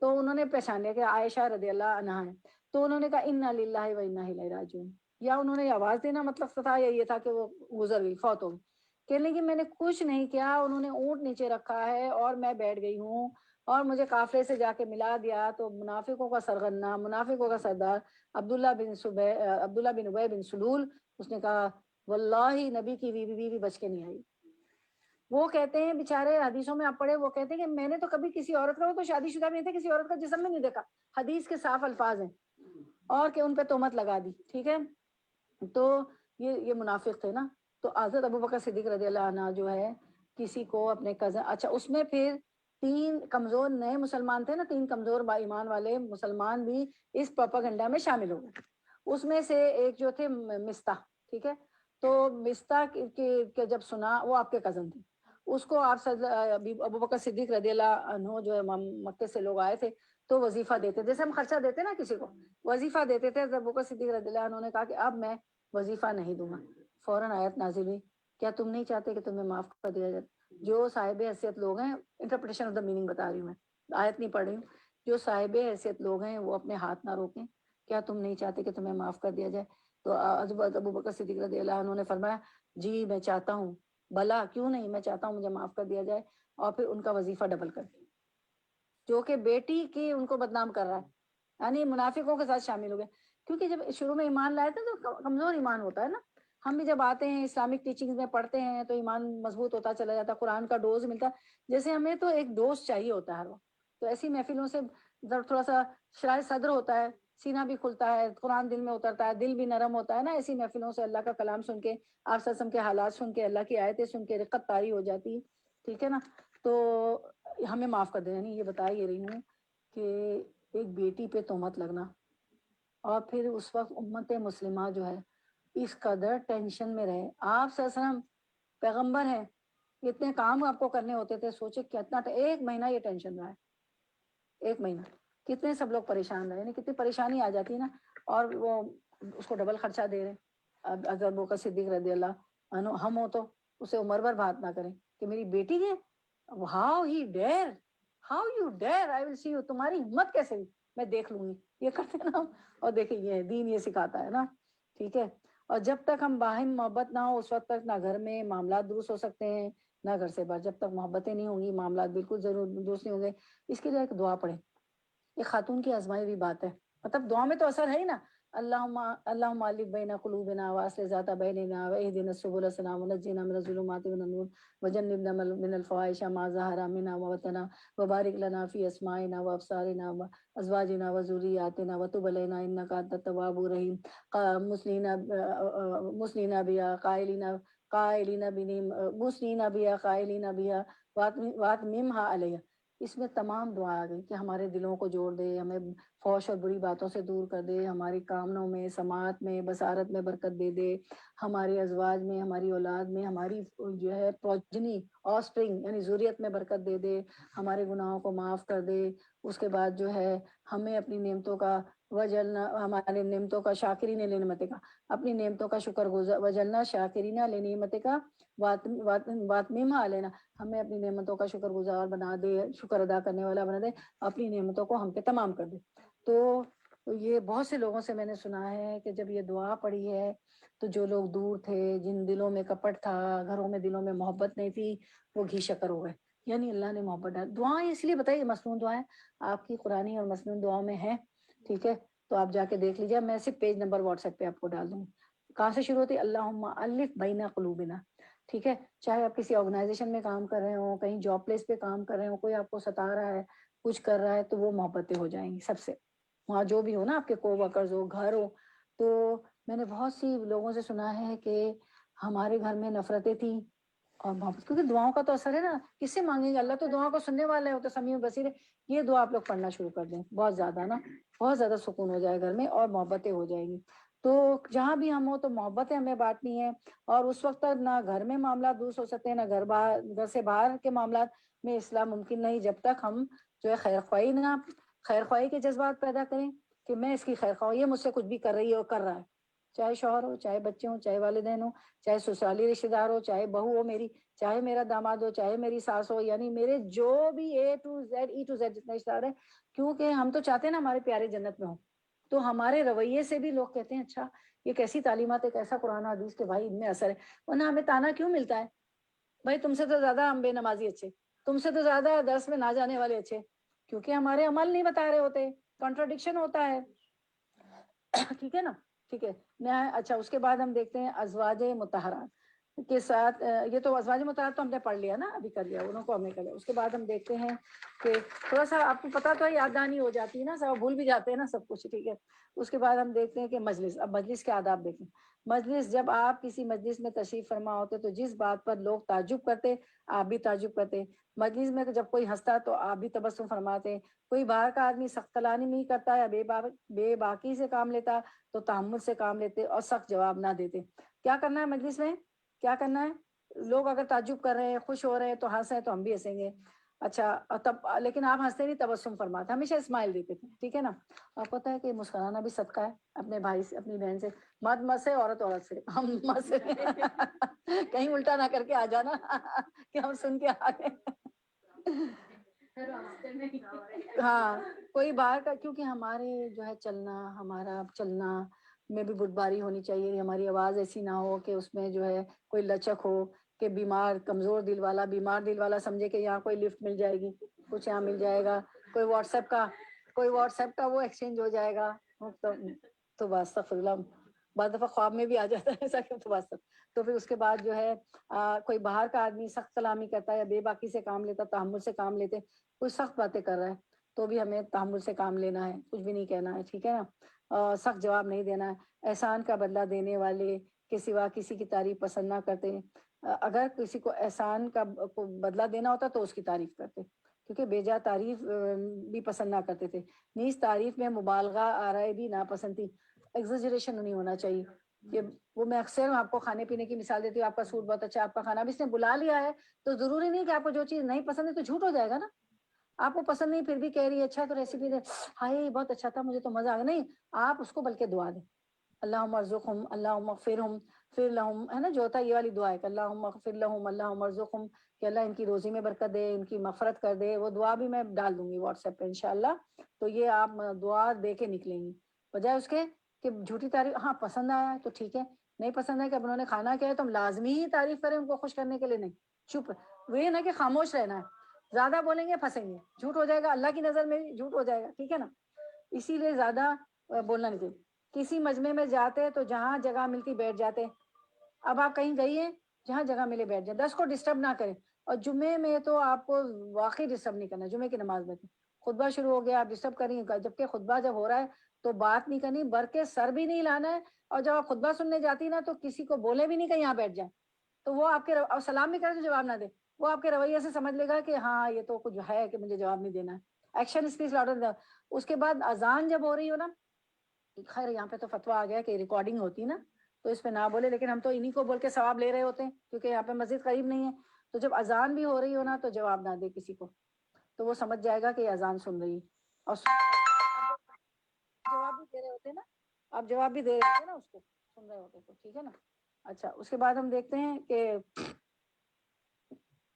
تو انہوں نے پہچان لیا کہ عائشہ رضی اللہ عنہا ہے. تو انہوں نے کہا انا للہ و انا الیہ راجعون, یا انہوں نے آواز دینا مطلب تھا یا یہ تھا کہ وہ گزر گئی, فوت ہو گئی. کہنے کہ میں نے کچھ نہیں کیا, انہوں نے اونٹ نیچے رکھا ہے اور میں بیٹھ گئی ہوں اور مجھے قافلے سے جا کے ملا دیا. تو منافقوں کا سرغنہ, منافقوں کا سردار عبداللہ بن ابی بن سلول, اس نے کہا واللہ نبی کی بیوی بچ کے نہیں آئی. وہ کہتے ہیں بیچارے, حدیثوں میں آپ پڑھے, وہ کہتے ہیں کہ میں نے تو کبھی کسی عورت کا, وہ تو شادی شدہ بھی نہیں تھے, کسی عورت کا جسم میں نہیں دیکھا. حدیث کے صاف الفاظ ہیں, اور کہ ان پہ تہمت لگا دی. ٹھیک ہے, تو یہ منافق تھے نا. تو حضرت ابوبکر صدیق رضی اللہ عنہ جو ہے کسی کو اپنے کزن, اچھا اس میں پھر 3 کمزور نئے مسلمان تھے نا, 3 کمزور با ایمان والے مسلمان بھی اس پروپیگنڈا میں شامل ہو گئے. اس میں سے ایک جو تھے مستح, ٹھیک ہے, تو مستح کے جب سنا, وہ آپ کے کزن تھے, اس کو آپ ابوبکر صدیق رضی اللہ عنہ جو ہے مکے سے لوگ آئے تھے, تو وظیفہ دیتے, جیسے ہم خرچہ دیتے نا کسی کو, وظیفہ دیتے تھے. ابوبکر صدیق رضی اللہ عنہ نے کہا کہ اب میں وظیفہ نہیں دوں گا. فوراً آیت نازل ہوئی, کیا تم نہیں چاہتے کہ تمہیں معاف کر دیا جائے؟ جو صاحب حیثیت لوگ ہیں, انٹرپریٹیشن آف دا میننگ بتا رہی ہوں میں, آیت نہیں پڑھ رہی ہوں, جو صاحب حیثیت لوگ ہیں وہ اپنے ہاتھ نہ روکیں, کیا تم نہیں چاہتے کہ تمہیں معاف کر دیا جائے؟ تو حضرت ابوبکر صدیق رضی اللہ عنہ نے فرمایا جی میں چاہتا ہوں, بھلا کیوں نہیں, میں چاہتا ہوں مجھے معاف کر دیا جائے. اور پھر ان کا وظیفہ ڈبل کر دیا, جو کہ بیٹی کی ان کو بدنام کر رہا ہے, یعنی منافقوں کے ساتھ شامل ہو گئے. کیونکہ جب شروع میں ایمان لائے تھے تو کمزور ایمان ہوتا ہے نا. ہم بھی جب آتے ہیں اسلامک ٹیچنگز میں پڑھتے ہیں تو ایمان مضبوط ہوتا چلا جاتا ہے, قرآن کا ڈوز ملتا ہے. جیسے ہمیں تو ایک ڈوز چاہیے ہوتا ہے ہر وقت, تو ایسی محفلوں سے تھوڑا سا شرح صدر ہوتا ہے, سینہ بھی کھلتا ہے, قرآن دل میں اترتا ہے, دل بھی نرم ہوتا ہے نا. ایسی محفلوں سے اللہ کا کلام سن کے, آپ صلی اللہ علیہ وسلم کے حالات سن کے, اللہ کی آیتیں سن کے رقت طاری ہو جاتی ہے. ٹھیک ہے نا, تو ہمیں معاف کر دینا. نہیں, یہ بتا یہ رہی ہوں کہ ایک بیٹی پہ تہمت لگنا, اور پھر اس وقت امت مسلمہ جو ہے اس قدر ٹینشن میں رہے. آپ صلی اللہ علیہ وسلم پیغمبر ہیں, اتنے کام آپ کو کرنے ہوتے تھے, سوچے کتنا 1 مہینہ یہ ٹینشن رہا ہے, 1 مہینہ کتنے سب لوگ پریشان رہے, یعنی کتنی پریشانی آ جاتی ہے نا, اور وہ اس کو ڈبل خرچہ دے رہے ہیں. اب اگر ابوبکر صدیق رضی اللہ عنہ ہم ہو تو اسے عمر بھر بات نہ کریں کہ میری بیٹی ہے, how you dear, I will see you, تمہاری ہمت کیسے ہوئی, میں دیکھ لوں گی, یہ کرتے ہیں نا ہم. اور دیکھیں یہ دین یہ سکھاتا ہے نا, ٹھیک ہے. اور جب تک ہم باہم محبت نہ ہو اس وقت تک نہ گھر میں معاملات درست ہو سکتے ہیں نہ گھر سے باہر. جب تک محبتیں نہیں ہوں گی معاملات بالکل ضرور درست نہیں ہوں گے. اس کے لیے ایک دعا پڑھیں, ایک خاتون کی آزمائی ہوئی بات ہے, مطلب دعا میں تو اثر ہے ہی نا. اللہم الف بین قلوبنا واصلح ذات بیننا واہدنا السبل السلام ونجنا من الظلمات الى النور وجنبنا من الفواحش ما ظهر منها وبطن وبارک لنا فی اسماعنا وابصارنا وازواجنا وذریاتنا وتب علینا انک انت التواب الرحیم. مسلمین بیا قائلین بیا واتممھا علیہ. اس میں تمام دعا آ گئی کہ ہمارے دلوں کو جوڑ دے, ہمیں فحش اور بری باتوں سے دور کر دے, ہماری کاموں میں سماعت میں بصارت میں برکت دے دے, ہمارے ازواج میں ہماری اولاد میں ہماری جو ہے پروجنی آفسپرنگ یعنی ذریت میں برکت دے دے, ہمارے گناہوں کو معاف کر دے. اس کے بعد جو ہے ہمیں اپنی نعمتوں کا وجلنا, ہمارے نعمتوں کا شاکرین لنعمتک کا, اپنی نعمتوں کا شکر گزار, وجلنا شاکرین لنعمتک کا واتممھا علینا, ہمیں اپنی نعمتوں کا شکر گزار بنا دے, شکر ادا کرنے والا بنا دے, اپنی نعمتوں کو ہم پہ تمام کر دے. تو یہ بہت سے لوگوں سے میں نے سنا ہے کہ جب یہ دعا پڑھی ہے تو جو لوگ دور تھے, جن دلوں میں کپٹ تھا, گھروں میں دلوں میں محبت نہیں تھی, وہ گھی شکر ہو گئے. یعنی اللہ نے محبت ڈال. دعائیں اس لیے بتائیے مصنون دعائیں آپ کی قرآنی اور مصنون دعاؤں میں ہیں, ٹھیک ہے, تو آپ جا کے دیکھ لیجیے. میں صرف پیج نمبر واٹس ایپ پہ آپ کو ڈال دوں. کہاں سے شروع ہوتی ہے؟ اللہم الف بین قلوبنا, ٹھیک ہے. چاہے آپ کسی آرگنائزیشن میں کام کر رہے ہوں, کہیں جاب پلیس پہ کام کر رہے ہوں, کوئی آپ کو ستا رہا ہے, کچھ کر رہا ہے, تو وہ محبتیں ہو جائیں گی سب سے, وہاں جو بھی ہو نا, آپ کے کو ورکرز ہو, گھر ہو. تو میں نے بہت سی لوگوں سے سنا ہے کہ ہمارے گھر میں نفرتیں تھیں اور محبت, کیونکہ دعاؤں کا تو اثر ہے نا. کس سے مانگیں گے, اللہ تو دعاؤں کو سننے والا ہے, وہ تو سمیع بصیر ہے. یہ دعا آپ لوگ پڑھنا شروع کر دیں, بہت زیادہ نا, بہت زیادہ سکون ہو جائے گھر میں اور محبتیں ہو جائیں گی. تو جہاں بھی ہم ہو تو محبتیں ہمیں بانٹنی ہے. اور اس وقت تک نہ گھر میں معاملات درست ہو سکتے ہیں, نہ گھر سے باہر کے معاملات میں اصلاح ممکن نہیں, جب تک ہم جو ہے خیر خواہی کے جذبات پیدا کریں کہ میں اس کی خیر خواہ, یہ مجھ سے کچھ بھی کر رہی ہے اور کر رہا ہے, چاہے شوہر ہو, چاہے بچے ہوں, چاہے والدین ہوں, چاہے سسرالی رشتے دار ہو, چاہے بہو ہو میری, چاہے میرا داماد ہو, چاہے میری ساس ہو, یعنی میرے جو بھی اے ٹو زیڈ جتنے رشتے دار ہیں, کیونکہ ہم تو چاہتے ہیں نا ہمارے پیارے جنت میں ہوں. تو ہمارے رویے سے بھی لوگ کہتے ہیں اچھا یہ کیسی تعلیمات ہے, کیسا قرآن حدیث کے بھائی ان میں اثر ہے. ورنہ ہمیں تانا کیوں ملتا ہے, بھائی تم سے تو زیادہ ہم بے نمازی اچھے, تم سے تو زیادہ درس میں نہ جانے والے اچھے, کیونکہ ہمارے عمل نہیں بتا رہے ہوتے, کنٹراڈکشن ہوتا ہے, ٹھیک ہے نا, ٹھیک ہے. اچھا, اس کے بعد ہم دیکھتے ہیں ازواج مطہرات کے ساتھ. یہ تو ازواج مطہرات تو ہم نے پڑھ لیا نا, ابھی کر لیا, انہوں کو ہم نے کر لیا. اس کے بعد ہم دیکھتے ہیں کہ تھوڑا سا آپ کو پتا تو یاد دہانی ہو جاتی ہے نا, سب بھول بھی جاتے ہیں نا سب کچھ, ٹھیک ہے. اس کے بعد ہم دیکھتے ہیں کہ مجلس. اب مجلس کے آداب دیکھیں. مجلس, جب آپ کسی مجلس میں تشریف فرما ہوتے تو جس بات پر لوگ تعجب کرتے آپ بھی تعجب کرتے. مجلس میں جب کوئی ہنستا تو آپ بھی تبسم فرماتے. کوئی باہر کا آدمی سخت کلام نہیں کرتا یا بے باکی سے کام لیتا تو تحمل سے کام لیتے اور سخت جواب نہ دیتے. کیا کرنا ہے مجلس میں, کیا کرنا ہے؟ لوگ اگر تعجب کر رہے ہیں, خوش ہو رہے ہیں تو ہنس رہے ہیں تو ہم بھی ہنسیں گے. اچھا تب, لیکن آپ ہنستے نہیں, تبسم فرماتے, ہمیشہ اسمائل دیتے تھے, ٹھیک ہے نا. آپ کو پتا ہے کہ مسکرانا بھی صدقہ ہے. اپنے بھائی سے, اپنی بہن سے مت سے, عورت سے, ہم مت سے کہیں الٹا نہ کر کے آ جانا کہ ہم سن کے آ گئے. ہاں, کوئی باہر کا, کیونکہ ہمارے جو ہے چلنا, ہمارا چلنا میں بھی بردباری ہونی چاہیے. ہماری آواز ایسی نہ ہو کہ اس میں جو ہے کوئی لچک ہو کہ بیمار کمزور دل والا سمجھے کہ یہاں کوئی لفٹ مل جائے گی, کچھ یہاں مل جائے گا, کوئی واٹس ایپ کا وہ ایکسچینج ہو جائے گا, تو بس اللہ, بعض دفعہ خواب میں بھی آ جاتا ہے ایسا کہ تو پھر اس کے بعد جو ہے کوئی باہر کا آدمی سخت کلامی کرتا ہے یا بے باکی سے کام لیتا, تحمل سے کام لیتے, کوئی سخت باتیں کر رہا ہے تو بھی ہمیں تحمل سے کام لینا ہے, کچھ بھی نہیں کہنا ہے, ٹھیک ہے نا. سخت جواب نہیں دینا ہے. احسان کا بدلہ دینے والے کے سوا کسی کی تعریف پسند نہ کرتے. اگر کسی کو احسان کا بدلہ دینا ہوتا تو اس کی تعریف کرتے, کیونکہ بیجا تعریف بھی پسند نہ کرتے تھے. نیز تعریف میں مبالغہ آرائے بھی ناپسند تھی. ایگزیجریشن نہیں ہونا چاہیے. کہ وہ میں اکثر آپ کو کھانے پینے کی مثال دیتی ہوں، آپ کا سوٹ بہت اچھا ہے، آپ کا کھانا، اب اس نے بلا لیا ہے تو ضروری نہیں کہ آپ کو جو چیز نہیں پسند ہے تو جھوٹ ہو جائے گا نا. آپ کو پسند نہیں پھر بھی کہہ رہی ہے اچھا تو ریسیپی دے، ہائے بہت اچھا تھا مجھے تو مزہ آ گیا. نہیں، آپ اس کو بلکہ دعا دیں، اللہم ارزقہم، اللہم اغفرہم، پھر لہم، ہے نا جو ہوتا ہے یہ والی دعا ہے کہ اللہم اغفر لہم، اللہم ارزقہم، کہ اللہ ان کی روزی میں برکت دے، ان کی مغفرت کر دے. وہ دعا بھی میں ڈال دوں گی واٹس ایپ پہ انشاءاللہ. تو یہ آپ دعا دے کے نکلیں گی، بجائے اس کے کہ جھوٹی تعریف. ہاں پسند آیا ہے تو ٹھیک ہے، نہیں پسند ہے کہ اب انہوں نے کھانا کیا ہے تو ہم لازمی ہی تعریف کریں ان کو خوش کرنے کے لیے. نہیں، چپ. وہ یہ نا کہ خاموش رہنا ہے، زیادہ بولیں گے پھنسیں گے، جھوٹ ہو جائے گا، اللہ کی نظر میں بھی جھوٹ ہو جائے گا، ٹھیک ہے نا. اسی لیے زیادہ بولنا نہیں چاہیے. کسی مجمع میں جاتے تو جہاں جگہ ملتی بیٹھ جاتے. اب آپ کہیں گئی ہیں، جہاں جگہ ملے بیٹھ جائیں، 10 کو ڈسٹرب نہ کریں. اور جمعے میں تو آپ کو واقعی ڈسٹرب نہیں کرنا. جمعے کی نماز میں خطبہ شروع ہو گیا آپ ڈسٹرب کریں گے، جبکہ خطبہ جب ہو رہا ہے تو بات نہیں کرنی، بر کے سر بھی نہیں لانا ہے. اور جب آپ خطبہ سننے جاتی نا تو کسی کو بولے بھی نہیں کہ یہاں بیٹھ جائیں. تو وہ آپ کے اور سلام بھی کرے تو جواب نہ دے، وہ آپ کے رویے سے سمجھ لے گا کہ ہاں یہ تو کچھ ہے کہ مجھے جواب نہیں دینا ہے. Action speech louder. اس کے بعد اذان جب ہو رہی ہو نا، خیر یہاں پہ تو فتویٰ آ گیا کہ ریکارڈنگ ہوتی نا تو اس پہ نہ بولے، لیکن ہم تو انہی کو بول کے ثواب لے رہے ہوتے ہیں کیونکہ یہاں پہ مسجد قریب نہیں ہے. تو جب اذان بھی ہو رہی ہو نا تو جواب نہ دے کسی کو، تو وہ سمجھ جائے گا کہ اذان سن رہی ہے. اور جواب بھی دے رہے ہوتے ہیں نا، آپ جواب بھی دے رہے ہوتے ہیں نا اس کو سن رہے ہوتے تو ٹھیک ہے نا. اچھا، اس کے بعد ہم دیکھتے ہیں کہ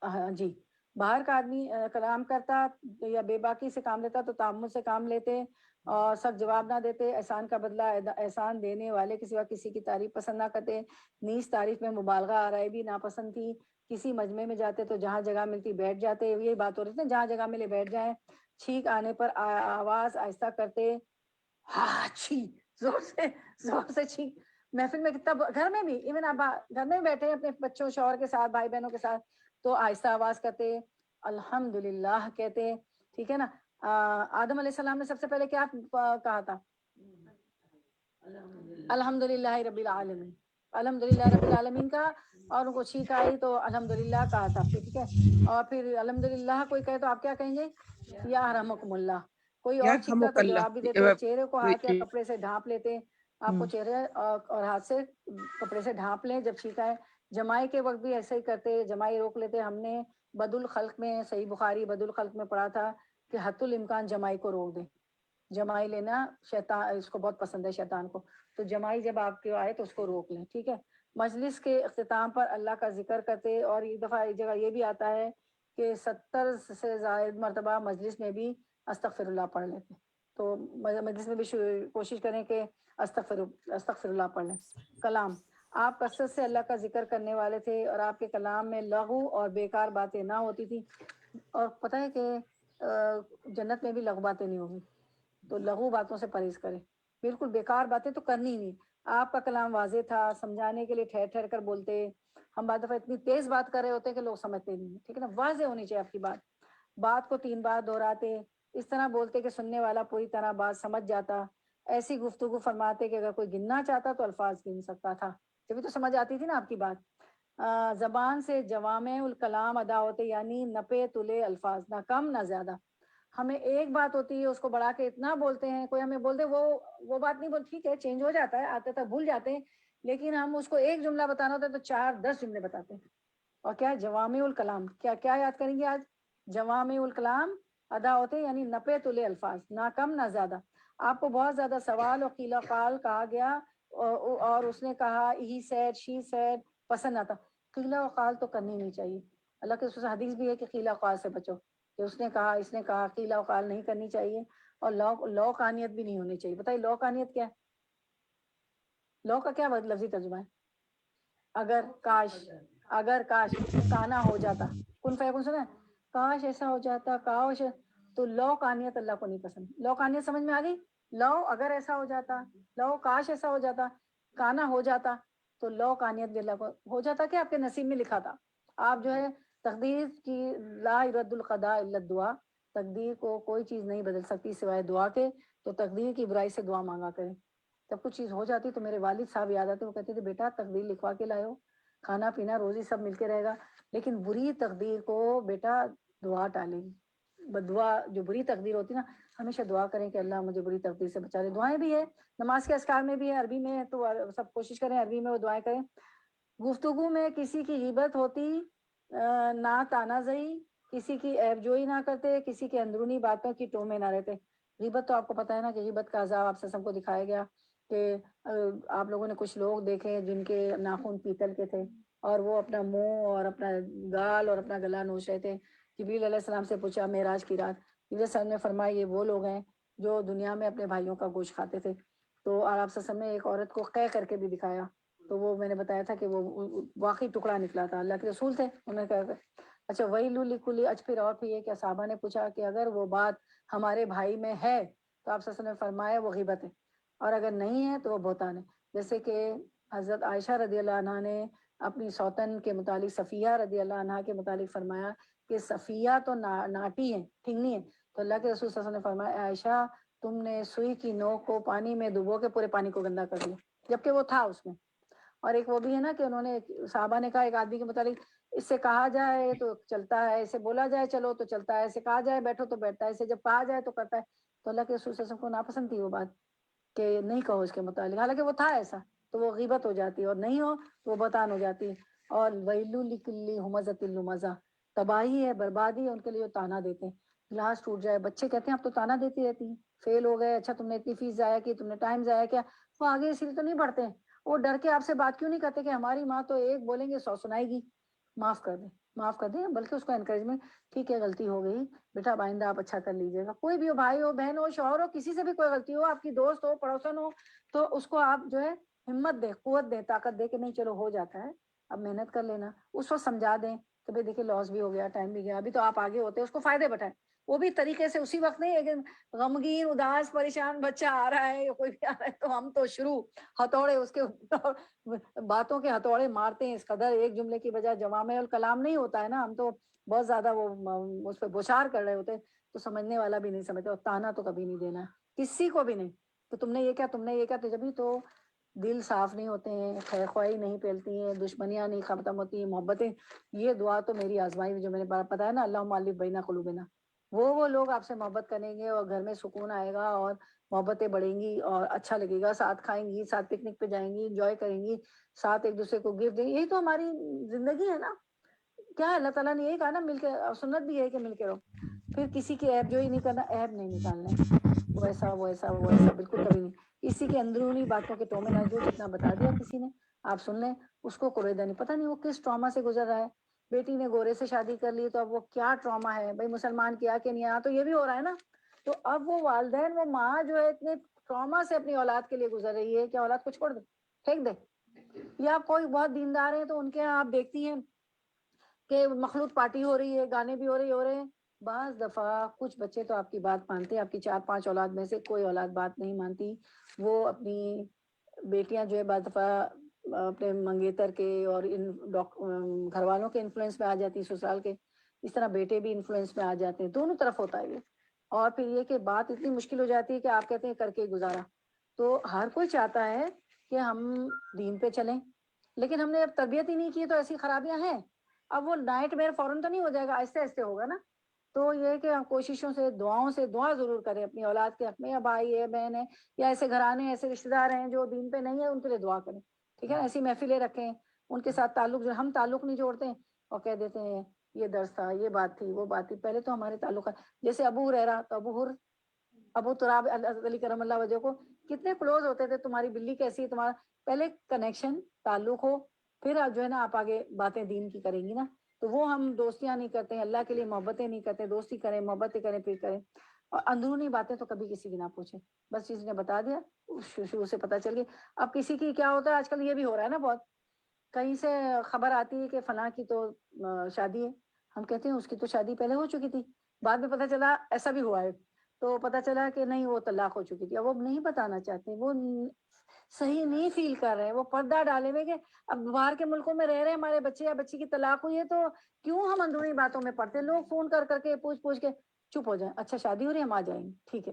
ہاں جی، باہر کا آدمی کلام کرتا یا بے باکی سے کام لیتا تو تعمل سے کام لیتے اور سب جواب نہ دیتے. احسان کا بدلہ احسان دینے والے کے سوا کسی کی تعریف پسند نہ کرتے. نیز تعریف میں مبالغہ آرائی بھی ناپسند تھی. کسی مجمع میں جاتے تو جہاں جگہ ملتی بیٹھ جاتے. یہی بات ہو رہی تھی نا، جہاں جگہ ملے بیٹھ جائیں. چھینک آنے پر آواز آہستہ کرتے. ہاں چھی، زور سے چھینک. محفل میں کتنا، گھر میں بھی ایون آپ گھر میں بیٹھے ہیں اپنے بچوں شوہر کے ساتھ بھائی بہنوں کے ساتھ تو آہستہ آواز کرتے، الحمدللہ کہتے، ٹھیک ہے نا. آدم علیہ السلام نے سب سے پہلے کیا کہا تھا؟ الحمدللہ رب العالمین، الحمدللہ رب العالمین کا. اور ان کو چھینک آئی تو الحمدللہ کہا تھا، ٹھیک ہے. اور پھر الحمدللہ کوئی کہے تو آپ کیا کہیں گے؟ یا رحمکم اللہ. کوئی اور چھینکتا يرحمك تو جواب بھی دیتے، چہرے کو ہاتھ یا الله. کپڑے سے ڈھانپ لیتے. آپ کو چہرے اور ہاتھ سے کپڑے سے ڈھانپ لیں جب چھینکا ہے. جمائی کے وقت بھی ایسے ہی کرتے، جمائی روک لیتے. ہم نے بد الخلق میں، صحیح بخاری بد الخلق میں پڑھا تھا کہ حت الامکان جمائی کو روک دیں. جمائی لینا شیطان اس کو بہت پسند ہے، شیطان کو. تو جمائی جب آپ کے آئے تو اس کو روک لیں، ٹھیک ہے. مجلس کے اختتام پر اللہ کا ذکر کرتے. اور ایک دفعہ ایک جگہ یہ بھی آتا ہے کہ 70 سے زائد مرتبہ مجلس میں بھی استغفر اللہ پڑھ لیتے. تو مجلس میں بھی کوشش کریں کہ استغفر اللہ پڑھ لیں. کلام، آپ کثرت سے اللہ کا ذکر کرنے والے تھے اور آپ کے کلام میں لغو اور بیکار باتیں نہ ہوتی تھی. اور پتہ ہے کہ جنت میں بھی لغو باتیں نہیں ہوگی، تو لغو باتوں سے پرہیز کریں. بالکل بیکار باتیں تو کرنی ہی نہیں. آپ کا کلام واضح تھا، سمجھانے کے لیے ٹھہر ٹھہر کر بولتے. ہم بعض دفعہ اتنی تیز بات کر رہے ہوتے ہیں کہ لوگ سمجھتے نہیں، ٹھیک ہے نا. واضح ہونی چاہیے آپ کی بات. بات کو 3 بار دہراتے، اس طرح بولتے کہ سننے والا پوری طرح بات سمجھ جاتا. ایسی گفتگو فرماتے کہ اگر کوئی گننا چاہتا تو الفاظ گن سکتا تھا، جبھی تو سمجھ آتی تھی نا آپ کی بات. زبان سے جوامع الکلام ادا ہوتے، یعنی نپے تلے الفاظ، نہ کم نہ زیادہ. ہمیں ایک بات ہوتی ہے اس کو بڑھا کے اتنا بولتے ہیں، کوئی ہمیں بول دے وہ بات نہیں بول، ٹھیک ہے چینج ہو جاتا ہے، آتے تک بھول جاتے ہیں. لیکن ہم اس کو ایک جملہ بتانا ہوتا ہے تو 4-10 جملے بتاتے ہیں. اور کیا جوامع الکلام، کیا یاد کریں گے آج؟ جوامع الکلام ادا ہوتے یعنی نپے تلے الفاظ، نہ کم نہ زیادہ. آپ کو بہت زیادہ سوال اور قیل و قال کہا گیا اور اس نے کہا ہی سیڈ شی سیڈ پسند آتا. قیل و قال تو کرنی نہیں چاہیے. اللہ کے رسول حدیث بھی ہے کہ قیل و قال سے بچو، کہ اس نے کہا اس نے کہا، قیل و قال نہیں کرنی چاہیے. اور لو کانیت بھی نہیں ہونی چاہیے. بتائیے لو کانیت کیا ہے؟ لو کا کیا لفظی ترجمہ ہے؟ اگر کاش کانا ہو جاتا. کن فیکن سنا ہے؟ کاش ایسا ہو جاتا، کاش. تو لو کانیت اللہ کو نہیں پسند. لو کانیت سمجھ میں آ گئی؟ لو اگر ایسا ہو جاتا، لو کاش ایسا ہو جاتا، کانا ہو جاتا. تو لو کانیت بھی اللہ کو ہو جاتا کہ آپ کے نصیب میں لکھا تھا. آپ جو ہے تقدیر کی لا يرد القضاء الا الدعاء، تقدیر کو کوئی چیز نہیں بدل سکتی سوائے دعا کے. تو تقدیر کی برائی سے دعا مانگا کریں. جب کچھ چیز ہو جاتی تو میرے والد صاحب یاد آتے، وہ کہتے تھے بیٹا تقدیر لکھوا کے لائے ہو، کھانا پینا روزی سب مل کے رہے گا، لیکن بری تقدیر کو بیٹا دعا ٹالے گی. بدعا جو بری تقدیر ہوتی ہے نا، ہمیشہ دعا کریں کہ اللہ مجھے بری تقدیر سے بچا لے. دعائیں بھی ہے نماز کے اذکار میں بھی ہے، عربی میں ہے تو سب کوشش کریں عربی میں وہ دعائیں کریں. گفتگو میں کسی کی غیبت ہوتی، نہ تانا زئی، کسی کی عیب جوئی نہ کرتے، کسی کے اندرونی باتوں کی ٹو میں نہ رہتے. غیبت تو آپ کو پتہ ہے نا کہ غیبت کا عذاب آپ سے سب کو دکھایا گیا کہ آپ لوگوں نے کچھ لوگ دیکھے جن کے ناخن پیتل کے تھے اور وہ اپنا منہ اور اپنا گال اور اپنا گلا نوچ رہے تھے. جبریل علیہ السلام سے پوچھا معراج کی رات، جبریل السلام نے فرمایا یہ وہ لوگ ہیں جو دنیا میں اپنے بھائیوں کا گوشت کھاتے تھے. تو آپ سے نے ایک عورت کو قے کر کے بھی دکھایا، تو وہ میں نے بتایا تھا کہ وہ واقعی ٹکڑا نکلا تھا، اللہ کے رسول تھے. انہوں نے کہا اچھا ویل لکل اج. پھر اور پھر یہ کہ صحابہ نے پوچھا کہ اگر وہ بات ہمارے بھائی میں ہے تو آپ نے فرمایا وہ غیبت ہے، اور اگر نہیں ہے تو وہ بہتان ہے. جیسے کہ حضرت عائشہ رضی اللہ عنہ نے اپنی سوتن کے متعلق صفیہ رضی اللہ عنہ کے متعلق فرمایا کہ صفیہ تو ناٹی ہے، ٹھنگنی ہے. تو اللہ کے رسول صلی اللہ علیہ وسلم نے فرمایا عائشہ تم نے سوئی کی نوک کو پانی میں ڈبو کے پورے پانی کو گندا کر دیا، جبکہ وہ تھا اس میں. اور ایک وہ بھی ہے نا کہ انہوں نے صحابہ نے کہا ایک آدمی کے متعلق اس سے کہا جائے تو چلتا ہے، اسے بولا جائے چلو تو چلتا ہے، اسے کہا جائے بیٹھو تو بیٹھتا ہے، اسے جب کہا جائے تو کرتا ہے. تو اللہ کے رسول صلی اللہ علیہ وسلم کو ناپسند تھی وہ بات کہ نہیں کہو اس کے متعلق، حالانکہ وہ تھا ایسا تو وہ غیبت ہو جاتی ہے، اور نہیں ہو تو وہ بہتان ہو جاتی ہے. اور ویلو لکلی ہمزۃ اللمزہ، تباہی ہے بربادی ہے ان کے لیے جو تانا دیتے ہیں. کلاس ٹوٹ جائے، بچے کہتے ہیں اب تو تانا دیتی رہتی ہیں، فیل ہو گئے، اچھا تم نے اتنی فیس ضائع کی، تم نے ٹائم ضائع کیا. وہ آگے اسی لیے تو نہیں بڑھتے ہیں، وہ ڈر کے آپ سے بات کیوں نہیں کرتے کہ ہماری ماں تو ایک بولیں گے 100 سنائے گی، معاف کر دیں معاف کر دیں. بلکہ اس کو انکریجمنٹ، ٹھیک ہے غلطی ہو گئی بیٹا آئندہ آپ اچھا کر لیجیے گا. کوئی بھی ہو، بھائی ہو، بہن ہو، شوہر ہو، کسی سے بھی کوئی غلطی ہو، آپ کی دوست ہو، پڑوسن ہو، تو اس کو آپ جو ہے ہمت دیں، قوت دیں، طاقت دیں کہ نہیں چلو ہو جاتا ہے، اب محنت کر لینا. اس وقت سمجھا دیں کہ بھائی دیکھیں لاس بھی ہو گیا، ٹائم بھی گیا، ابھی تو آپ آگے ہوتے ہیں، اس کو فائدے بٹائیں. وہ بھی طریقے سے اسی وقت نہیں لیکن غمگین اداس پریشان بچہ آ رہا ہے یا کوئی بھی آ رہا ہے تو ہم تو شروع ہتھوڑے اس کے باتوں کے ہتھوڑے مارتے ہیں. اس قدر ایک جملے کی بجائے جوامع الکلام نہیں ہوتا ہے نا، ہم تو بہت زیادہ وہ اس پہ بوچھار کر رہے ہوتے تو سمجھنے والا بھی نہیں سمجھتا. اور تانا تو کبھی نہیں دینا ہے کسی کو بھی نہیں کہ تم نے یہ کیا تم نے یہ کیا، تو جبھی تو دل صاف نہیں ہوتے ہیں، خیر خواہی نہیں پھیلتی ہیں، دشمنیاں نہیں ختم ہوتی ہیں، محبتیں. یہ دعا تو میری آزمائی جو میں نے بتایا نا اللہم الف بین قلوبنا، وہ لوگ آپ سے محبت کریں گے اور گھر میں سکون آئے گا اور محبتیں بڑھیں گی اور اچھا لگے گا، ساتھ کھائیں گی، ساتھ پکنک پہ جائیں گی، انجوائے کریں گی، ساتھ ایک دوسرے کو گفٹ دیں گے. یہی تو ہماری زندگی ہے نا. کیا ہے اللہ تعالیٰ نے یہی کہا نا مل کے، سنت بھی ہے کہ مل کے رہو. پھر کسی کی عیب جوئی نہیں کرنا، عیب نہیں نکالنا ہے، وہ ایسا وہ ایسا وہ ایسا بالکل کبھی نہیں. کسی کے اندرونی باتوں کے ٹومے نہ، جو جتنا بتا دیا کسی نے آپ سن لیں، اس کو قریدہ نہیں، پتہ نہیں وہ کس ٹراما سے گزر رہا ہے. بیٹی نے گورے سے شادی کر لی تو اب وہ کیا ٹراما ہے بھائی، مسلمان کیا کہ نہیں آیا، تو یہ بھی ہو رہا ہے نا. تو اب وہ والدین، وہ ماں جو ہے اتنے ٹراما سے اپنی اولاد کے لیے گزر رہی ہے کہ اولاد کو چھوڑ دے، پھینک دے. یا کوئی بہت دیندار ہے تو ان کے یہاں آپ دیکھتی ہیں کہ مخلوط پارٹی ہو رہی ہے، گانے بھی ہو رہے ہیں. بعض دفعہ کچھ بچے تو آپ کی بات مانتے ہیں، آپ کی 4-5 اولاد میں سے کوئی اولاد بات نہیں مانتی. وہ اپنی بیٹیاں جو ہے بعض دفعہ اپنے منگیتر کے اور ان گھر والوں کے انفلوئنس میں آ جاتی، سسرال کے، اس طرح بیٹے بھی انفلوئنس میں آ جاتے ہیں. دونوں طرف ہوتا ہے یہ. اور پھر یہ کہ بات اتنی مشکل ہو جاتی ہے کہ آپ کہتے ہیں کر کے گزارا. تو ہر کوئی چاہتا ہے کہ ہم دین پہ چلیں، لیکن ہم نے اب تربیت ہی نہیں کی تو ایسی خرابیاں ہیں. اب وہ نائٹ میئر فوراً تو نہیں ہو جائے گا، آہستہ آہستہ ہوگا نا. تو یہ کہ ہم کوششوں سے، دعاؤں سے دعا ضرور کریں اپنی اولاد کے حق میں، یا بھائی ہے، بہن ہے، یا ایسے گھرانے ایسے رشتے دار ہیں جو دین پہ نہیں ہے، ان کے لیے دعا کریں. ٹھیک ہے نا، ایسی محفلیں رکھیں، ان کے ساتھ تعلق، جو ہم تعلق نہیں جوڑتے ہیں اور کہہ دیتے ہیں یہ درس تھا، یہ بات تھی، وہ بات تھی. پہلے تو ہمارے تعلقات، جیسے ابو ہریرہ تو ابو تراب علی کرم اللہ وجہ کو کتنے کلوز ہوتے تھے. تمہاری بلی کیسی ہے، تمہارا پہلے کنیکشن تعلق ہو، پھر آپ جو ہے نا آپ آگے باتیں دین کی کریں گی نا. تو وہ ہم دوستیاں نہیں کرتے ہیں، اللہ کے لیے محبتیں نہیں کرتے. دوستی کریں، محبتیں کریں، پھر کریں. اور اندرونی باتیں تو کبھی کسی کی نہ پوچھیں، بس چیز نے بتا دیا شروع سے پتہ چل گئی. اب کسی کی کیا ہوتا ہے آج کل، یہ بھی ہو رہا ہے نا بہت، کہیں سے خبر آتی ہے کہ فلاں کی تو شادی ہے، ہم کہتے ہیں اس کی تو شادی پہلے ہو چکی تھی، بعد میں پتہ چلا ایسا بھی ہوا ہے. تو پتہ چلا کہ نہیں وہ طلاق ہو چکی تھی. اب وہ نہیں بتانا چاہتے، وہ صحیح نہیں فیل کر رہے ہیں، وہ پردہ ڈالے ہوئے کہ اب باہر کے ملکوں میں رہ رہے ہیں ہمارے بچے یا بچی کی طلاق ہوئی ہے تو کیوں ہم اندرونی باتوں میں پڑتے. لوگ فون کر کر کے پوچھ کے چپ ہو جائیں، اچھا شادی ہو رہی ہے ہم آ جائیں گے، ٹھیک ہے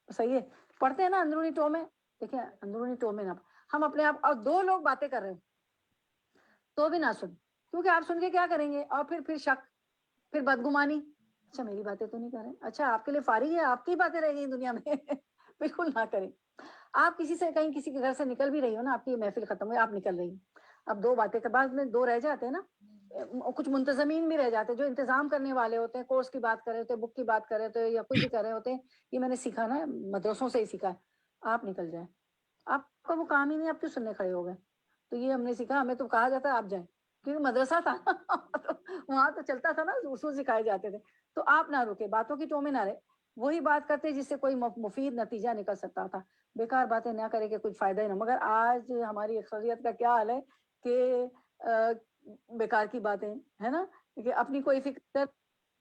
صحیح ہے. پڑھتے ہیں نا اندرونی ٹو میں، دیکھیں اندرونی ٹو میں نا ہم اپنے آپ، اور 2 لوگ باتیں کر رہے ہیں تو بھی نہ سن، کیونکہ آپ سن کے کیا کریں گے، اور پھر شک، پھر بدگمانی، اچھا میری باتیں تو نہیں کر رہے, اچھا آپ کے لیے فارغ ہے, آپ کی باتیں رہ گئی دنیا میں. بالکل نہ کریں. آپ کسی سے کہیں کسی کے گھر سے نکل بھی رہی ہو نا, آپ کی محفل ختم ہوئی, آپ نکل رہی ہیں, اب دو باتیں کے بعد میں دو رہ جاتے ہیں نا, کچھ منتظمین بھی رہ جاتے ہیں جو انتظام کرنے والے ہوتے ہیں, کورس کی بات کر رہے ہوتے ہیں, بک کی بات کر رہے ہوتے ہیں, یا کچھ بھی کر رہے ہوتے ہیں. یہ میں نے سیکھا نا, مدرسوں سے ہی سیکھا ہے. آپ نکل جائیں, آپ کا وہ کام ہی نہیں, آپ کیوں سننے کھڑے ہو گئے. تو یہ ہم نے سیکھا, ہمیں تو کہا جاتا ہے آپ جائیں, کیونکہ مدرسہ تھا وہاں تو چلتا تھا نا, اصول سکھائے جاتے تھے. تو آپ نہ رکے, باتوں کی ٹو میں نہ رہے, وہی بات کرتے جس سے کوئی مفید نتیجہ نکل سکتا تھا. بیکار باتیں نہ کرے کہ کچھ فائدہ ہی نہ. مگر آج ہماری اکثریت کا کیا حال ہے کہ بیکار کی باتیں ہے نا, کہ اپنی کوئی فکر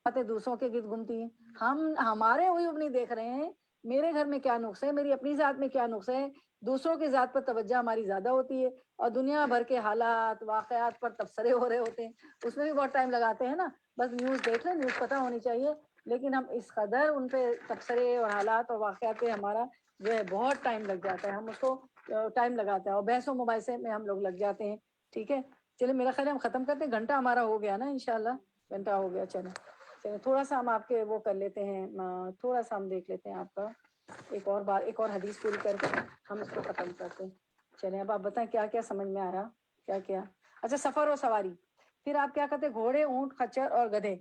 باتیں دوسروں کے گرد گھومتی ہیں. ہمارے عیوب نہیں دیکھ رہے ہیں, میرے گھر میں کیا نقص ہے, میری اپنی ذات میں کیا نقص ہے. دوسروں کی ذات پر توجہ ہماری زیادہ ہوتی ہے, اور دنیا بھر کے حالات واقعات پر تبصرے ہو رہے ہوتے ہیں, اس میں بھی بہت ٹائم لگاتے ہیں نا. بس نیوز دیکھ لیں, نیوز پتہ ہونی چاہیے, لیکن ہم اس قدر ان پہ تبصرے اور حالات اور واقعات پہ ہمارا جو ہے بہت ٹائم لگ جاتا ہے, ہم اس کو ٹائم لگاتے ہیں, اور بحث و مباحثے میں ہم لوگ لگ جاتے ہیں. ٹھیک ہے, چلے میرا خیال ہے ہم ختم کرتے ہیں, گھنٹہ ہمارا ہو گیا نا انشاءاللہ, گھنٹہ ہو گیا. چلیں تھوڑا سا ہم آپ کے وہ کر لیتے ہیں, تھوڑا سا ہم دیکھ لیتے ہیں آپ کا ایک اور بار, ایک اور حدیث پوری کر کے ہم اس کو ختم کرتے ہیں. چلیں اب آپ بتائیں کیا کیا سمجھ میں آ رہا, کیا کیا. اچھا سفر و سواری, پھر آپ کیا کرتے, گھوڑے, اونٹ, خچر اور گدھے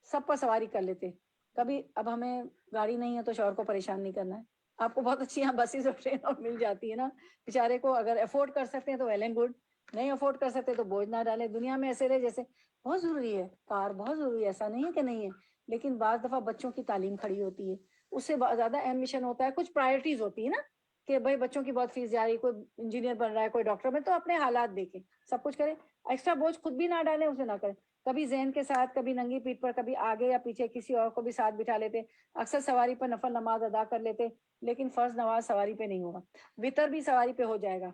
سب پر سواری کر لیتے. کبھی اب ہمیں گاڑی نہیں ہے تو شوہر کو پریشان نہیں کرنا ہے. آپ کو بہت اچھی یہاں بسیز اور ٹرین اور مل جاتی ہے نا, بیچارے کو اگر افورڈ کر سکتے ہیں تو ویل اینڈ گڈ, نہیں افورڈ کر سکتے تو بوجھ نہ ڈالے. دنیا میں ایسے رہے جیسے بہت ضروری ہے, کار بہت ضروری ہے, ایسا نہیں ہے کہ نہیں ہے, لیکن بعض دفعہ بچوں کی تعلیم کھڑی ہوتی ہے, اس سے زیادہ اہم مشن ہوتا ہے. کچھ پرائرٹیز ہوتی ہے نا, کہ بھائی بچوں کی بہت فیس جا رہی ہے, کوئی انجینئر بن رہا ہے, کوئی ڈاکٹر بن, تو اپنے حالات دیکھیں, سب کچھ کریں, ایکسٹرا بوجھ خود بھی نہ ڈالیں, اسے نہ کریں. کبھی ذہن کے ساتھ, کبھی ننگی پیٹھ پر, کبھی آگے یا پیچھے کسی اور کو بھی ساتھ بٹھا لیتے. اکثر سواری پر نفل نماز ادا کر لیتے, لیکن فرض نماز سواری پہ نہیں ہوگا. وطر بھی سواری پہ ہو جائے گا.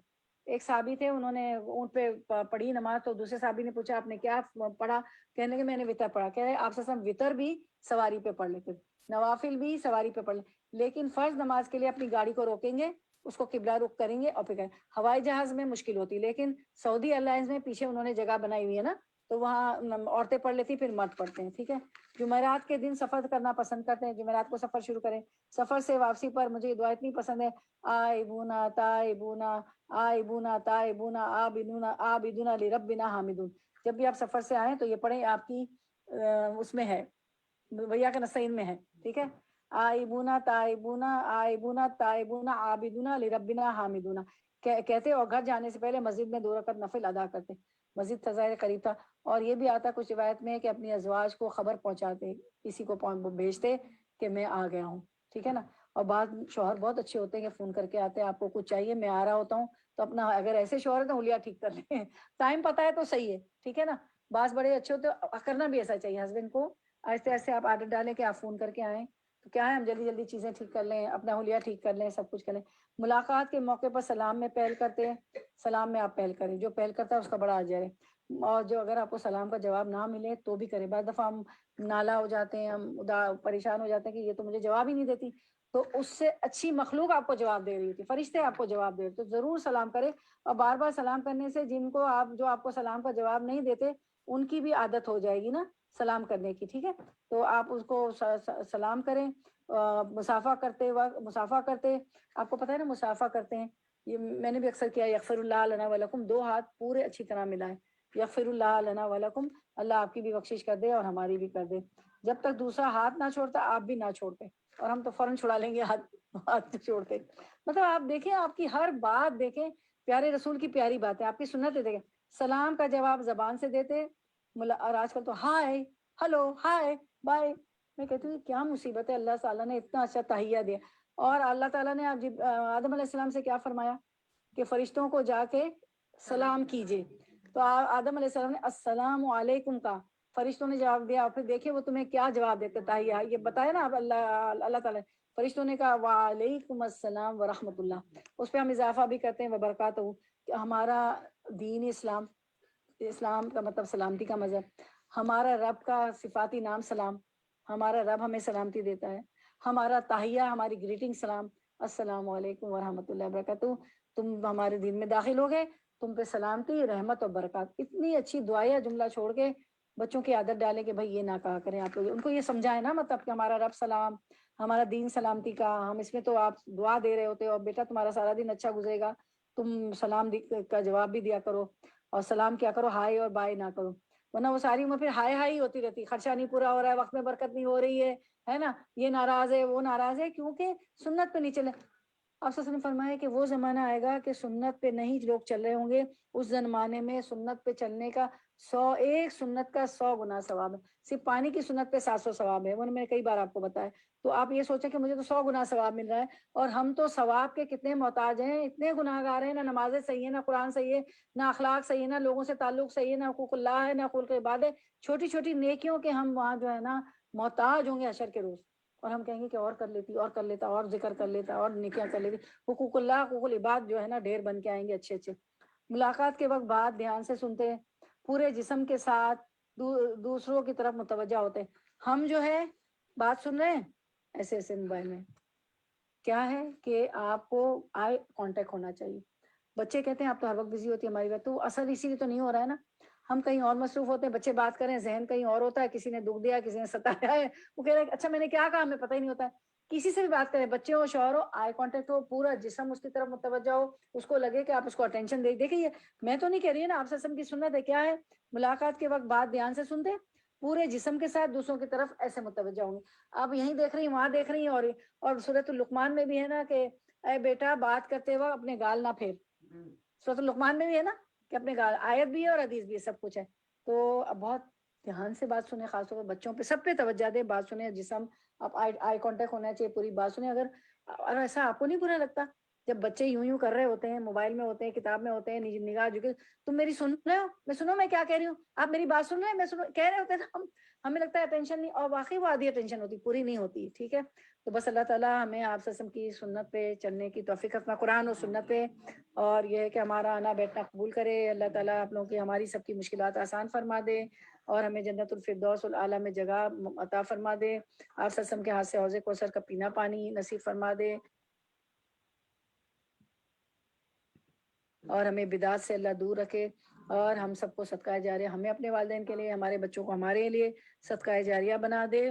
ایک صحابی تھے, انہوں نے اونٹ پہ پڑھی نماز, تو دوسرے صحابی نے پوچھا آپ نے کیا پڑھا, کہنے کہ میں نے وطر پڑھا. کہہ رہے آپ سے وطر بھی سواری پہ پڑھ لیتے, نوافل بھی سواری پہ پڑھ لیں, لیکن فرض نماز کے لیے اپنی گاڑی کو روکیں گے, اس کو قبلہ رخ کریں گے اور پھر ہوائی جہاز میں مشکل ہوتی, لیکن سعودی ایئر میں پیچھے انہوں نے جگہ بنائی ہوئی ہے نا, تو وہاں عورتیں پڑھ لیتی, پھر مرد پڑھتے ہیں. ٹھیک ہے, جمعرات کے دن سفر کرنا پسند کرتے ہیں, جمعرات کو سفر شروع کریں. سفر سے واپسی پر مجھے یہ دعا اتنی پسند ہے, آئبونا تائبونا آئبونا تائبونا عابدونا عابدونا لربنا حامدون. جب بھی آپ سفر سے آئیں تو یہ پڑھیں, آپ کی اس میں ہے, ویا کا نستعین میں ہے. ٹھیک ہے, آئبونا تائبونا آئبونا تائبونا عابدونا لربنا حامدونا کہتے, اور گھر جانے سے پہلے مسجد میں 2 رکعت نفل ادا کرتے. مسجد فضائل قریب تھا. اور یہ بھی آتا کچھ روایت میں کہ اپنی ازواج کو خبر پہنچاتے, کسی کو بھیجتے کہ میں آ گیا ہوں. ٹھیک ہے نا, اور بعض شوہر بہت اچھے ہوتے ہیں کہ فون کر کے آتے ہیں, آپ کو کچھ چاہیے, میں آ رہا ہوتا ہوں, تو اپنا اگر ایسے شوہر ہے تو حلیہ ٹھیک کر لیں, ٹائم پتہ ہے تو صحیح ہے. ٹھیک ہے نا, بعض بڑے اچھے ہوتے, کرنا بھی ایسا چاہیے ہسبینڈ کو. ایسے ایسے آپ عادت ڈالیں کہ آپ فون کر کے آئیں, تو کیا ہے ہم جلدی جلدی چیزیں ٹھیک کر لیں, اپنا حلیہ ٹھیک کر لیں, سب کچھ کر لیں. ملاقات کے موقع پر سلام میں پہل کرتے ہیں, سلام میں آپ پہل کریں, جو پہل کرتا ہے اس کا بڑا اجر ہے. اور جو اگر آپ کو سلام کا جواب نہ ملے تو بھی کریں. بعض دفعہ ہم نالا ہو جاتے ہیں, ہم پریشان ہو جاتے ہیں کہ یہ تو مجھے جواب ہی نہیں دیتی, تو اس سے اچھی مخلوق آپ کو جواب دے رہی ہوتی, فرشتے آپ کو جواب دے رہے, تو ضرور سلام کریں. اور بار بار سلام کرنے سے جن کو جو آپ کو سلام کا جواب نہیں دیتے, ان کی بھی عادت ہو جائے گی نا سلام کرنے کی. ٹھیک ہے, تو آپ اس کو سلام کریں. مسافہ کرتے, آپ کو پتہ ہے نا مسافہ کرتے ہیں, یہ میں نے بھی اکثر کیا, یغفر اللہ لنا ولکم, 2 ہاتھ پورے اچھی طرح ملائیں, یغفر اللہ لنا ولکم, اللہ آپ کی بھی بخشش کر دے اور ہماری بھی کر دے. جب تک دوسرا ہاتھ نہ چھوڑتا آپ بھی نہ چھوڑتے, اور ہم تو فوراً چھڑا لیں گے ہاتھ چھوڑتے. مطلب آپ دیکھیں, آپ کی ہر بات دیکھیں, پیارے رسول کی پیاری بات ہے, آپ کی سنتیں دیکھیں. سلام کا جواب زبان سے دیتے, اور آج کل تو ہائے, ہلو, ہائے, بائے. میں کہتی ہوں کیا مصیبت ہے, اللہ تعالیٰ نے اتنا اچھا تحیہ دیا. اور اللہ تعالیٰ نے آدم علیہ السلام سے کیا فرمایا کہ فرشتوں کو جا کے سلام کیجیے, تو آدم علیہ السلام نے السلام علیکم کا, فرشتوں نے جواب دیا, اور پھر دیکھیں وہ تمہیں کیا جواب دیتے تحیہ, یہ بتایا نا اللہ تعالیٰ, فرشتوں نے کہا وعلیکم السلام ورحمۃ اللہ. اس پہ ہم اضافہ بھی کرتے ہیں وبرکاتہ, کہ ہمارا دین اسلام, اسلام کا مطلب سلامتی کا مذہب, ہمارا رب کا صفاتی نام سلام, ہمارا رب ہمیں سلامتی دیتا ہے, ہمارا تحیہ, ہماری گریٹنگ سلام, السلام علیکم ورحمۃ اللہ وبرکاتہ, تم ہمارے دین میں داخل ہو گئے, تم پہ سلامتی, رحمت اور برکات. اتنی اچھی دعائیں جملہ چھوڑ کے بچوں کی عادت ڈالیں کہ بھائی یہ نہ کہا کریں آپ لوگ، ان کو یہ سمجھائیں نا، مطلب کہ ہمارا رب سلام، ہمارا دین سلامتی کا، ہم اس میں تو آپ دعا دے رہے ہوتے ہو، اور بیٹا تمہارا سارا دن اچھا گزرے گا، تم سلام کا جواب بھی دیا کرو، اور سلام کیا کرو، ہائے اور بائے نہ کرو، ورنہ وہ ساری عمر پھر ہائے ہائے ہوتی رہتی، خرچہ نہیں پورا ہو رہا ہے، وقت میں برکت نہیں ہو رہی ہے نا، یہ ناراض ہے وہ ناراض ہے، کیونکہ سنت پہ نہیں چلے۔ آپ صلی اللہ علیہ وسلم نے فرمایا کہ وہ زمانہ آئے گا کہ سنت پہ نہیں لوگ چل رہے ہوں گے، اس زمانے میں سنت پہ چلنے کا 100 سنت کا 100 گنا ثواب ہے، صرف پانی کی سنت پہ 700 ثواب ہے، وہ میں نے کئی بار آپ کو بتایا۔ تو آپ یہ سوچیں کہ مجھے تو 100 گنا ثواب مل رہا ہے، اور ہم تو ثواب کے کتنے محتاج ہیں، اتنے گناہ گار ہیں، نہ نمازیں صحیح ہیں، نہ قرآن صحیح ہے، نہ اخلاق صحیح ہے، نہ لوگوں سے تعلق صحیح ہے، نہ حقوق اللہ ہے، نہ خلق عباد ہے، چھوٹی چھوٹی نیکیوں کے ہم وہاں جو ہے نا محتاج ہوں گے حشر کے روز، اور ہم کہیں گے کہ اور کر لیتی، اور کر لیتا، اور ذکر کر لیتا، اور نیکیاں کر لیتی، حقوق اللہ حقوق العباد جو ہے نا ڈھیر بن کے آئیں گے اچھے اچھے۔ ملاقات کے وقت بات دھیان سے سنتے ہیں، پورے جسم کے ساتھ دوسروں کی طرف متوجہ ہوتے ہیں۔ ہم جو ہے بات سن رہے ہیں ایسے ایسے موبائل میں، کیا ہے کہ آپ کو آئی کانٹیکٹ ہونا چاہیے۔ بچے کہتے ہیں آپ تو ہر وقت بزی ہوتی ہے ہماری بات، تو اثر اسی لیے تو نہیں ہو رہا ہے نا، ہم کہیں اور مصروف ہوتے ہیں، بچے بات کریں ذہن کہیں اور ہوتا ہے، کسی نے دکھ دیا، کسی نے ستایا ہے، وہ کہہ رہے ہیں اچھا میں نے کیا کہا ہمیں پتہ ہی نہیں ہوتا ہے۔ کسی سے بھی بات کریں، بچے ہو شوہر ہو، آئی کانٹیکٹ ہو، پورا جسم اس کی طرف متوجہ ہو، اس کو لگے کہ آپ اس کو اٹینشن دے۔ دیکھیے میں تو نہیں کہہ رہی ہے نا، آپ وسلم کی سنت ہے، کیا ہے، ملاقات کے وقت بات دھیان سے سنتے، پورے جسم کے ساتھ دوسروں کی طرف ایسے متوجہ ہوں گے، آپ یہیں دیکھ رہی ہیں وہاں دیکھ رہی ہیں، اور سورۃ اللقمان میں بھی ہے نا کہ اے بیٹا بات کرتے وقت اپنے گال نہ پھیر، سورۃ اللقمان میں بھی ہے نا کہ اپنے گال، آیت بھی ہے اور حدیث بھی ہے، سب کچھ ہے۔ تو اب بہت دھیان سے بات سنیں، خاص طور پر بچوں پہ، سب پہ توجہ دیں، بات سنیں، جسم آپ آئی کانٹیکٹ ہونا چاہیے، پوری بات سنیں۔ اگر ایسا آپ کو نہیں برا لگتا جب بچے یوں کر رہے ہوتے ہیں، موبائل میں ہوتے ہیں، کتاب میں ہوتے ہیں، نگاہ جھکے، تم میری سن رہے ہو، میں سنو میں کیا کہہ رہی ہوں، آپ میری بات سن رہے ہیں، میں کہہ رہے ہوتے ہیں، ہمیں لگتا ہے اٹینشن نہیں، اور واقعی وہ آدھی اٹینشن ہوتی، پوری نہیں ہوتی، ٹھیک ہے۔ تو بس اللہ تعالیٰ ہمیں آپ وسلم کی سنت پہ چلنے کی توفیق عطا، قرآن اور سنت پہ، اور یہ ہے کہ ہمارا آنا بیٹھنا قبول کرے اللہ تعالیٰ، آپ لوگوں کی ہماری سب کی مشکلات آسان فرما دے، اور ہمیں جنت الفردوس الاعلیٰ میں جگہ عطا فرما دے، آپ وسلم کے ہاتھ سے حوض کوثر کا پینا پانی نصیب فرما دے، اور ہمیں بدعات سے اللہ دور رکھے، اور ہم سب کو صدقہ جاریہ، ہمیں اپنے والدین کے لیے، ہمارے بچوں کو ہمارے لیے صدقہ جاریہ بنا دے،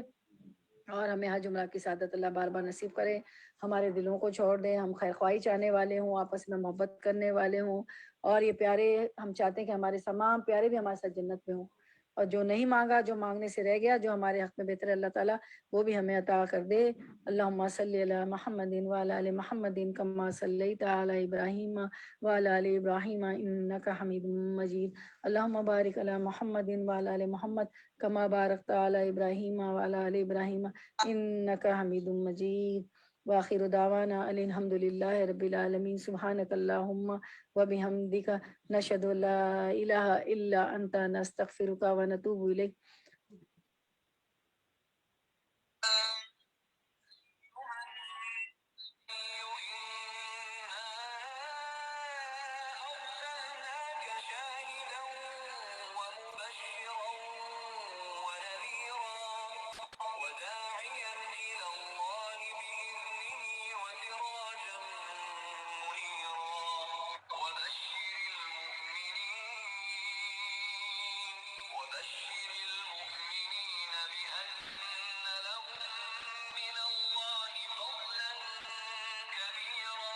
اور ہمیں حج عمرہ کی سعادت اللہ بار بار نصیب کرے، ہمارے دلوں کو چھوڑ دیں، ہم خیر خواہی چاہنے والے ہوں، آپس میں محبت کرنے والے ہوں، اور یہ پیارے، ہم چاہتے ہیں کہ ہمارے تمام پیارے بھی ہمارے ساتھ جنت میں ہوں، اور جو نہیں مانگا، جو مانگنے سے رہ گیا، جو ہمارے حق میں بہتر ہے، اللہ تعالیٰ وہ بھی ہمیں عطا کر دے۔ اللہم صلی علی محمد وعلی آل محمد کما صلیت علی ابراہیم وعلی آل ابراہیم انک حمید مجید، اللہم بارک علی محمد وعلی آل محمد کما بارکت علی ابراہیم وعلی آل ابراہیم انک حمید مجید، وآخر دعوانا الحمد للہ رب العالمین، سبحانک اللہم وبحمدک، نشہد ان لا الہ الا انت، نستغفرک ونتوب الیک۔ أرسلناك شاهدا ومبشرا ونذيرا وداعيا إلى الله بإذنه وسراجا منيرا وبشر المؤمنين بأن لهم من الله فضلا كبيرا۔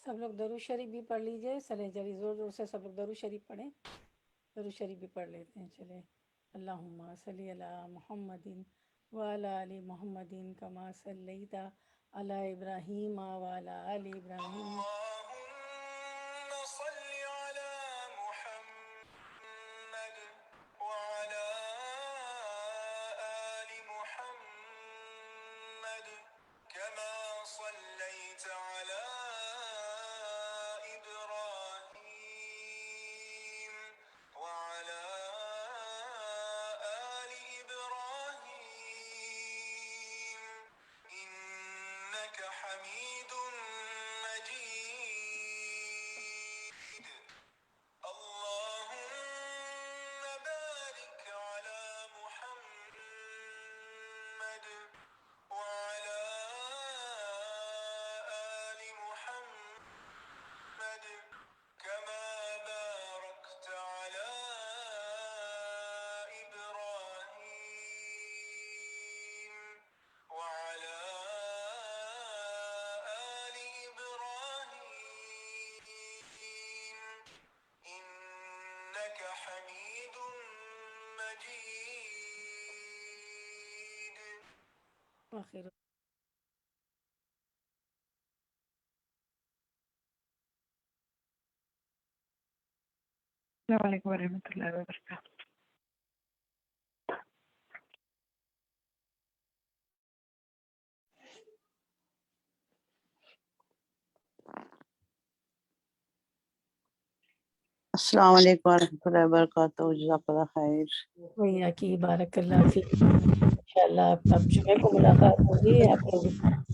سب لوگ درود شریف بھی پڑھ لیجئے، چلیں جلدی زور زور سے سب لوگ درود شریف پڑھیں، درود شریف بھی پڑھ لیتے ہیں، چلیں۔ اللہم صلی علی محمد وعلی آل محمد کما صلیت علی ابراہیم وعلی آل ابراہیم۔ اللهم صل على محمد وعلى آل محمد كما صليت على إبراهيم وعلى آل إبراهيم إنك حميد مجيد۔ اللهم بارك على محمد وعلى آل محمد كما باركت على مجيد. آخر السلام علیکم ورحمۃ اللہ وبرکاتہ. السلام علیکم ورحمۃ اللہ وبرکاتہ. جزاک اللہ خیر. بھیا کی بارک اللہ فیک. انشاءاللہ اب جمعے کو ملاقات ہوگی. آپ لوگ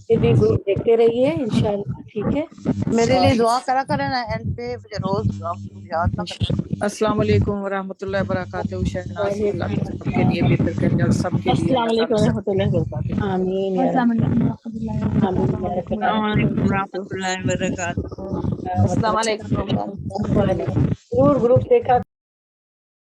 پھر بھی گروپ دیکھتے رہیے انشاءاللہ. ٹھیک ہے. میرے لیے دعا کرا کریں نا اینڈ پہ. مجھے روز آپ یاد نہ کریں. السلام علیکم ورحمۃ اللہ وبرکاتہ. شہناز اللہ تعالیٰ سب کے لیے بہتر کرے اور سب کے لیے السلام اللہ علیکم تعالیٰ ورحمۃ اللہ وبرکاتہ. آمین یا السلام رب. علیکم ورحمۃ اللہ آمین وبرکاتہ. یا رب السلام العالمین. علیکم ورحمۃ اللہ وبرکاتہ. السلام علیکم. ضرور گروپ دیکھا